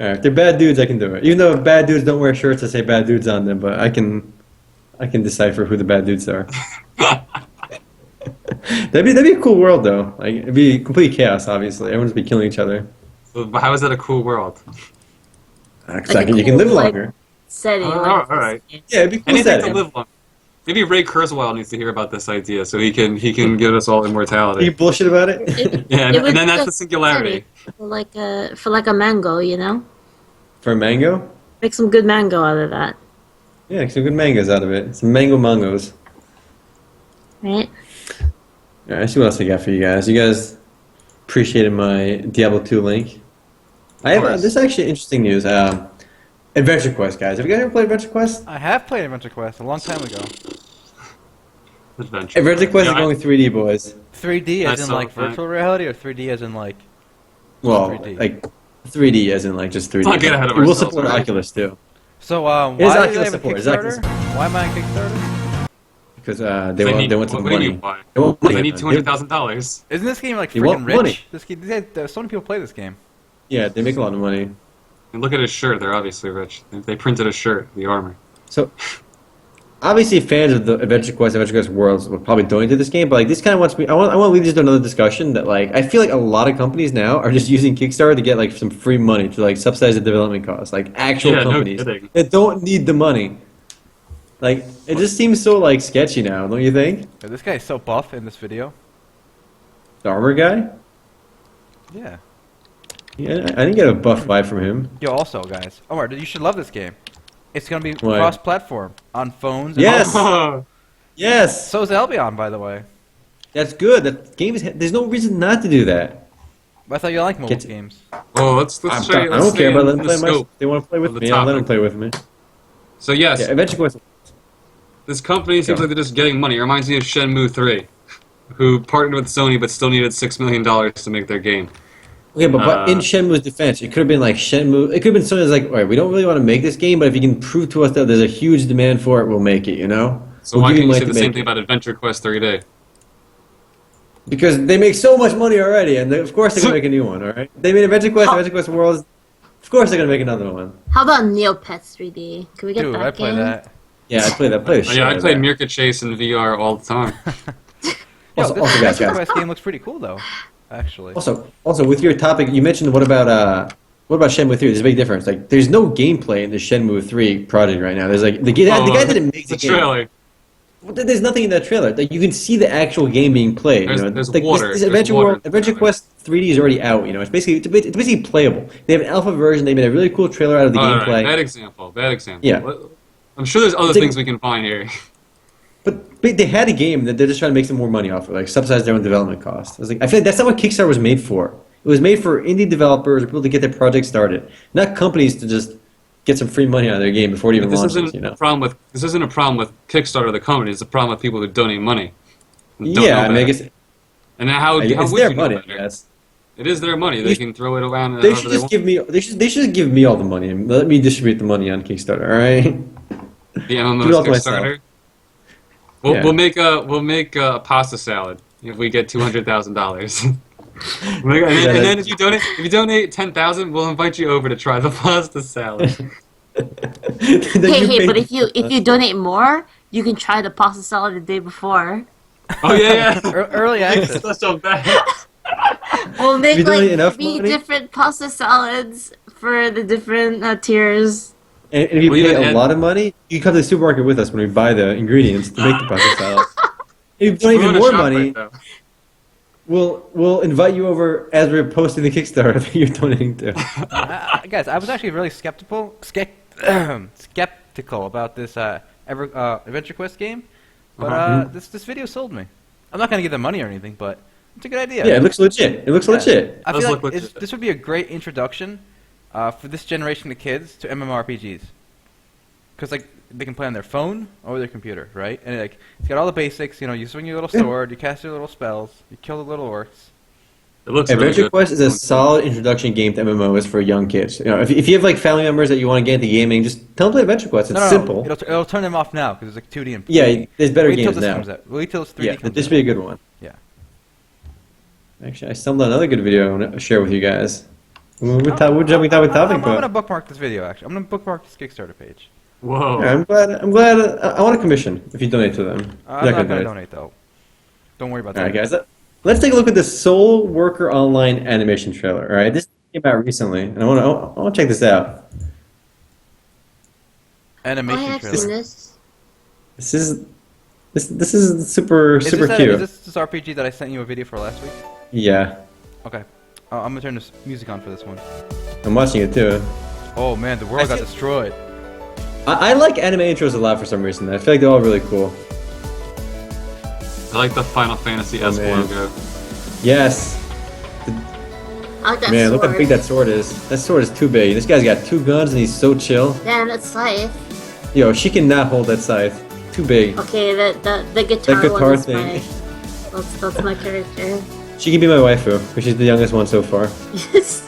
If they're bad dudes, I can do it. Even though bad dudes don't wear shirts that say bad dudes on them, but I can decipher who the bad dudes are. That'd be a cool world though. Like it'd be complete chaos. Obviously, everyone's be killing each other. So how is that a cool world? 'Cause you can live longer. Setting. Oh, like, all right. Yeah, it'd be cool. Anything setting. to live long. Maybe Ray Kurzweil needs to hear about this idea so he can give us all You immortality. bullshit about it. Yeah, It and would then be that's a the singularity. for like a mango, you know? For a mango? Make some good mango out of that, Yeah, some good mangoes out of it. Some mango mangos. right? All right, let's see what else we got for you guys. You guys appreciated my Diablo 2 link. I have course. this is actually interesting news. Adventure Quest, guys. Have you guys ever played Adventure Quest? I have played Adventure Quest a long time ago. Adventure. Adventure Quest Yeah, is going 3D, boys. 3D I as in saw like that. virtual reality, or 3D as in like Well, 3D. like 3D as in like just 3D. Let's not get ahead of It will ourselves, support right? Oculus too. So It is why do Oculus they have a support, it's Oculus Kickstarter? Why am I on Kickstarter? Because they want some what do you money. mean why? They want money. They need $200,000. Isn't this game like You want freaking rich? money. This game, so many people play this game. Yeah, they make a lot of money. And look at his shirt. They're obviously rich. They printed a shirt, the armor. So, obviously, fans of the Adventure Quest worlds will probably donate to this game. But like, this kind of wants me. I want to lead this to another discussion that like I feel like a lot of companies now are just using Kickstarter to get like some free money to like subsidize the development costs. Like actual Yeah, no companies kidding. that don't need the money. Like it just seems so like sketchy now, don't you think? Yeah, this guy is so buff in this video. The armor guy. Yeah. Yeah, I didn't get a buff vibe from him. Yo, also guys, Omar, you should love this game. It's gonna be Why? cross-platform on phones. And Yes. Oh, Yes, So is Albion, by the way. that's good. That game is. There's no reason not to do that. But I thought you like mobile Get- games. well, let's show you. I Let's don't stay care about in letting them the play my. scope They want to play with of the me. I'll let them topic. play with me. So yes, Yeah, Adventure Quest. this company seems Go. like they're just getting money. It reminds me of Shenmue 3, who partnered with Sony but still needed $6 million to make their game. Okay, but in Uh, Shenmue's defense, it could have been like Shenmue. It could have been something that's like, all right, we don't really want to make this game, but if you can prove to us that there's a huge demand for it, we'll make it. You know? So We'll why give can't you money say to the same make thing it. about Adventure Quest 3D? Because they make so much money already, and of course they're gonna make a new one. All right? They made Adventure Quest Worlds. Of course they're gonna make another one. How about Neopets 3D? Can we get Dude, that I play game? that. Yeah, I play that. Play the Oh, shit yeah, out I of played that. Mirka Chase in VR all the time. Yo, Also, this guys, Adventure guys. Quest game looks pretty cool though. Actually. Also, with your topic, you mentioned what about Shenmue 3? There's a big difference. Like, there's no gameplay in the Shenmue 3 project right now. There's like the guy didn't make the the game. trailer. Well, there's nothing in that trailer. Like, you can see the actual game being played. There's- you know? there's Like, water. This There's Adventure water World, in the Adventure trailer. Quest 3D is already out. You know, it's basically playable. They have an alpha version. They made a really cool trailer out of the All right, gameplay. bad example. Bad example. Yeah. I'm sure there's other It's like- things we can find here. But they had a game that they're just trying to make some more money off of, like subsidize their own development costs. I was like, I feel like that's not what Kickstarter was made for. It was made for indie developers or people to get their project started, not companies to just get some free money out of their game before it even This launches. isn't You know? a problem with Kickstarter, the company. It's a problem with people who donate money. Who don't Yeah, know I mean, I better. guess And how it's would their you know money. better? Yes. It is their money. They You- can throw it around. They however should just want. give me. They should give me all the money and let me distribute the money on Kickstarter. All right. the do it MMOs all to myself. Kickstarter. Yeah. We'll make a pasta salad if we get $200,000. and then if you donate 10,000, we'll invite you over to try the pasta salad. Hey, but if you donate more, you can try the pasta salad the day before. Oh yeah, yeah. Early access. That's so bad. We'll make you donate like enough 3 money? different pasta salads for the different tiers. And if you Well, pay even a Ed- lot of money, you come to the supermarket with us when we buy the ingredients to make the pasta salad. If you don't We're even on a more shop money, right now. we'll invite you over as we're posting the Kickstarter that you're donating to. Guys, I was actually really skeptical about this Adventure Quest game, but this video sold me. I'm not gonna give them money or anything, but it's a good idea. Yeah, it looks legit. It looks legit. I Does feel look like legit. this would be a great introduction for this generation of kids to MMORPGs, because like they can play on their phone or their computer, right? And like it's got all the basics. You know, you swing your little sword, you cast your little spells, you kill the little orcs. It looks really Adventure good. Quest is a solid introduction game to MMOs for young kids. You know, if you have like family members that you want to get into gaming, just tell them to play Adventure Quest. It's No, simple. It'll turn them off now because it's like 2D and Yeah, there's better Wait till games this now. comes out. Wait till it's 3D Yeah, comes this out. would be a good one. Yeah. Actually, I stumbled on another good video I want to share with you guys. We're jumping topic, I'm but gonna bookmark this video. Actually, I'm gonna bookmark this Kickstarter page. Whoa. yeah, I'm glad. I want a commission if you donate to them. I'm You're not gonna donate. donate though. Don't worry about All right, that. guys. Let's take a look at the Soul Worker Online animation trailer. All right, this came out recently, and I want to check this out. Animation I've trailer. seen this. This is super Is super this, cute. is this RPG that I sent you a video for last week? Yeah, Okay. I'm gonna turn this music on for this one. I'm watching it too. Oh man, the world got destroyed. I like anime intros a lot for some reason. I feel like they're all really cool. I like the Final Fantasy S man. logo. Yes, I like that man, sword. look how big that sword is. That sword is too big. This guy's got 2 guns and he's so chill. Damn, that's scythe. Yo, she cannot hold that scythe. Too big. Okay, the guitar, That guitar one is thing. that's my character. She can be my waifu, because she's the youngest one so far. Yes.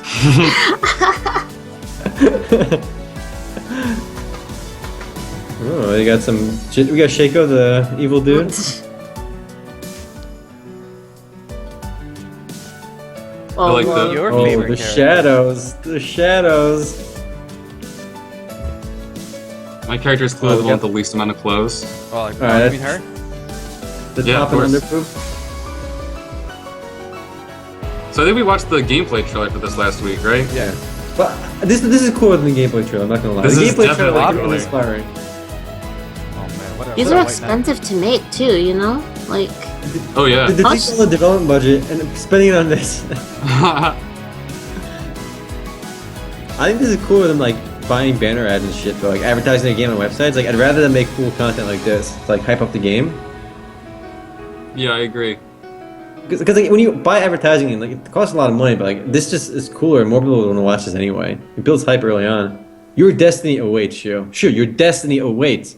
Oh, we got some. We got Shaco, the evil dude. Oh, like whoa. the- Your Oh, favorite the character. shadows. The shadows. My character is clearly Oh, the we one got- with the least amount of clothes. Oh, like, Alright, you mean her? The Yeah, top of and course. underproof. So I think we watched the gameplay trailer for this last week, right? Yeah. But this is cooler than the gameplay trailer, I'm not gonna lie. This the is gameplay trailer definitely is inspiring. Oh man, what a, These what a are white knight. expensive to make too, you know? Like, Oh yeah. The taking all the development budget and spending it on this. I think this is cooler than like buying banner ads and shit, though. Like advertising a game on websites. Like I'd rather them make cool content like this to like hype up the game. Yeah, I agree. Because like, when you buy advertising, like it costs a lot of money, but like this just is cooler, and more people want to watch this anyway. It builds hype early on. Your destiny awaits, Shu. Sure, your destiny awaits.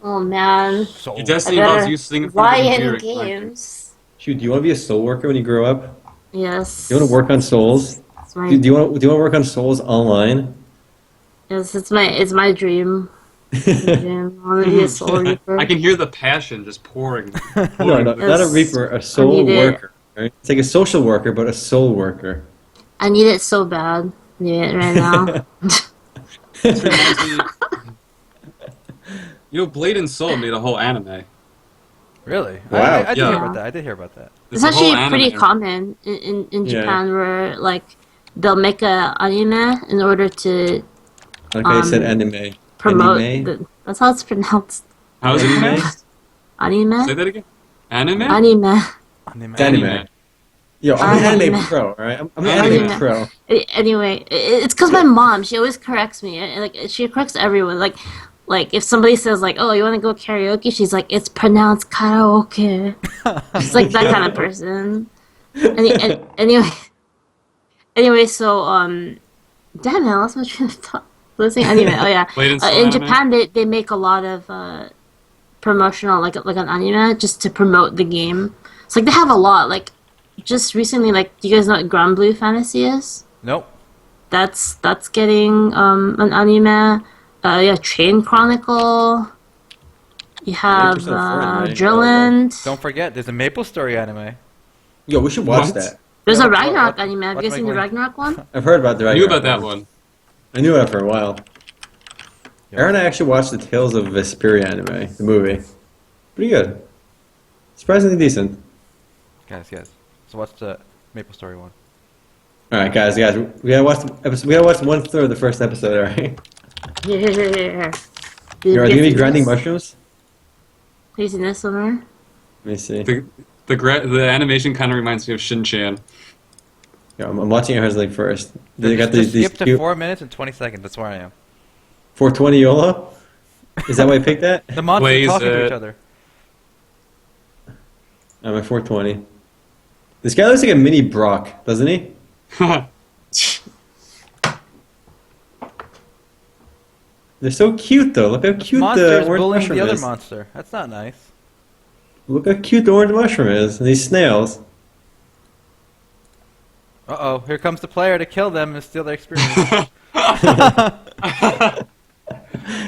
oh man. So, Your destiny I involves better you sitting in front buy of a in computer. games. Shu, do you want to be a soul worker when you grow up? Yes. Do you want to work on souls? It's my, Do you want to work on souls online? yes, it's my dream. Dream. I want to be a soul reaper. I can hear the passion just pouring. No, not a Yes. reaper, a soul I need it. worker. Right? It's like a social worker, but a soul worker. I need it so bad. I need it right now. This reminds me. You know, Blade and Soul made a whole anime. really? Wow. I did Yeah. hear about that. I did hear about that. It's a whole actually anime. pretty common in Yeah. Japan where like they'll make a anime in order to Like I said, anime. promote Anime? that's how it's pronounced. How is it pronounced? Anime? Say that again. Anime. Anime. Anime. It's anime. Yo, I'm an anime Anime. pro, alright? I'm an Anime. anime pro. Anyway, it's because my mom, she always corrects me. Like she corrects everyone. Like if somebody says like, "Oh, you want to go karaoke?" She's like, "It's pronounced karaoke." She's like that kind of person. Anyway, so damn it, I lost my train of thought. Listening anyway. Oh yeah, Blade and Soul in anime? Japan they make a lot of promotional like an anime just to promote the game. It's like they have a lot. Like just recently, like do you guys know what Grand Blue Fantasy is? Nope. That's getting an anime. Yeah, Train Chronicle. You have 100% Fortnite. Drillend. Don't forget, there's a Maple Story anime. Yo, we should watch What? that. There's Yeah, a what- Ragnarok what- anime. Have you what's guys seen the my- Ragnarok one? I've heard about the I knew about that one. I knew about it for a while. Aaron and I actually watched the Tales of Vesperia anime, the movie. Pretty good. Surprisingly decent. Guys. So what's the Maple Story one? Alright, guys, we gotta watch the episode. We gotta watch 1/3 of the first episode, alright? Yeah. You're gonna be grinding mushrooms? Have you seen this somewhere? Let me see. The animation kind of reminds me of Shin-Chan. Yo, I'm watching Aaron's link first. They got Just these skip to cute 4 minutes and 20 seconds. That's where I am. 420 YOLO? Is that why you picked that? The monsters Blaze talking to it. each other. I'm at 420. This guy looks like a mini Brock, doesn't he? They're so cute though. Look how cute Monsters the orange bullying mushroom the other is. monster. That's not nice. Look how cute the orange mushroom is. And these snails. Uh-oh, here comes the player to kill them and steal their experience.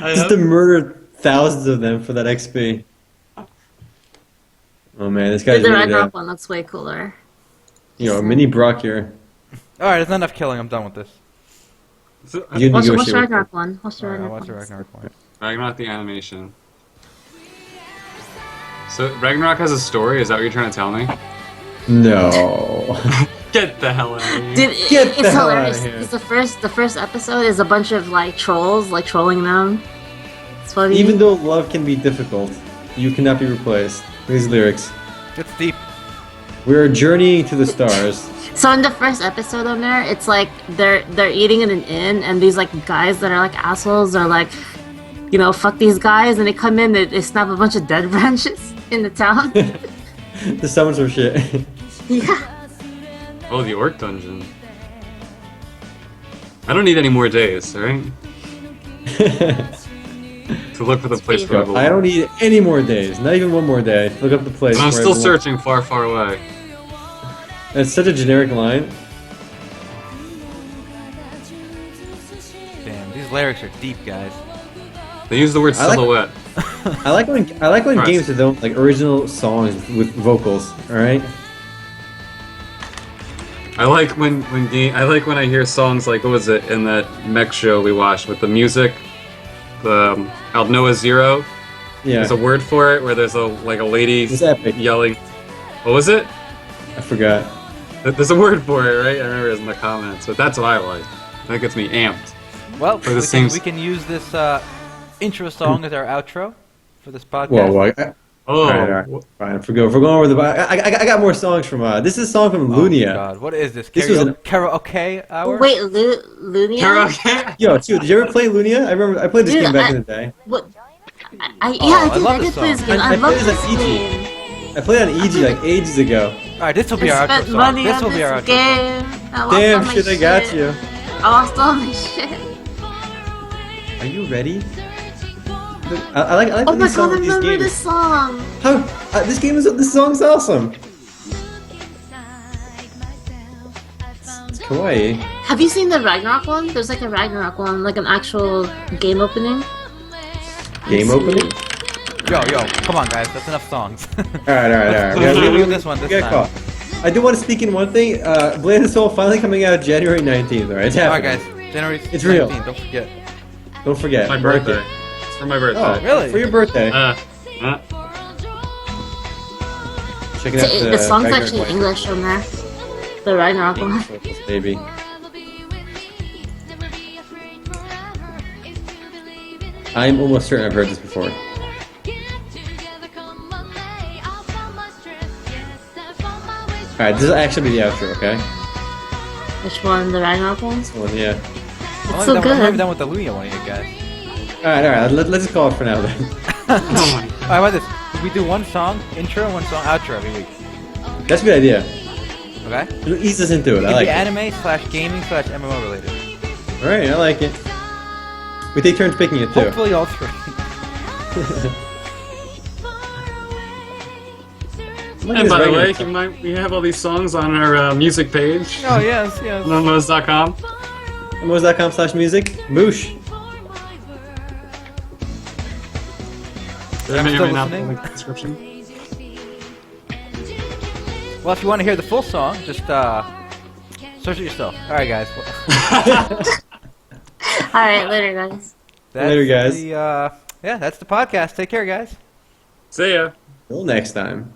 Just to murder thousands of them for that XP. Oh man, this guy's The really Ragnarok good. one looks way cooler. Yo, mini Brock here. Alright, there's not enough killing. I'm done with this. So, You What's the negotiate with Ragnarok one? What's the Alright, Ragnarok what's the one? Ragnarok one? Ragnarok the animation. So Ragnarok has a story. Is that what you're trying to tell me? No. Get the hell out of here! Dude, Get it's the hell hilarious. outta here. It's the first episode is a bunch of like trolls, like trolling them. It's funny. Even though love can be difficult, you cannot be replaced. These lyrics. It's deep. We are journeying to the stars. So in the first episode on there, it's like they're eating in an inn, and these like guys that are like assholes are like, you know, fuck these guys, and they come in, they snap a bunch of dead branches in the town. The summons are shit. Yeah. Oh, the Orc Dungeon. I don't need any more days, alright? To look for the place where I belong. I don't need any more days. Not even one more day. Look up the place. And I'm where I still belong. searching far, far away. It's such a generic line. Damn, these lyrics are deep, guys. They use the word I like- silhouette. I like when Right. games don't like original songs with vocals. All right. I like when I hear songs like, what was it in that mech show we watched with the music, the Noah Zero. Yeah. There's a word for it where there's a lady It's epic. yelling. What was it? I forgot. There's a word for it, right? I remember it was in the comments, but that's what I like. That gets me amped. Well, For the same we can use this intro song as our outro for this podcast. Whoa. Oh, All right. Fine. If we're going over the. I got more songs from. This is a song from Oh, Lunia. God, what is this? This was an- karaoke hour? Wait, Lunia? karaoke. Yo, dude, did you ever play Lunia? I remember I played this Dude, game back I- in the day. What? Oh, I I love did this play this song. game. I I love played this this on EG. game. I played on EG like ages ago. All right, this will be I our spent outro song. money This on will be our this outro song. game. I lost all Damn my shit, I got you. I lost all my shit. Are you ready? I like Oh my these songs god, I in these remember games. this song. How this song's awesome. It's kawaii. Have you seen the Ragnarok one? There's like a Ragnarok one, like an actual game opening. Game opening. Yo, come on, guys. That's enough songs. Alright. Let's do this one we this got time. caught. I do want to speak in one thing. Blade and Soul finally coming out January 19th. Alright, it's All right, happening. guys. January It's real. 17th. Don't forget. Don't forget. My mark birthday. it. It's for my Oh, birthday. Really? For your birthday. Checking out The song's Ragnarok actually White. English on there. The Ragnarok one. Baby. I'm almost certain I've heard this before. Alright, this will actually be the outro, okay? Which one? The Ragnarok one? This one, yeah. It's so I'm not even good. done with the Lunia one yet, guys. Alright, let's just call it for now then. Oh my. All right, how about this? We do one song intro, one song outro every week. That's a good idea. Okay? It'll ease us into it. It I can like be it. anime/gaming/MMO related. Alright, I like it. We take turns picking it too. Hopefully all three. Look at And this by the Ragnarok way, song. we have all these songs on our music page. Oh yes. MMOs.com. MMOs.com/music. Moosh. That I'm may or still may not be listening. in the description. Well, if you want to hear the full song, just search it yourself. All right, guys. Alright, later guys. That's Later, guys. The, yeah, that's the podcast. Take care, guys. See ya. Till next time.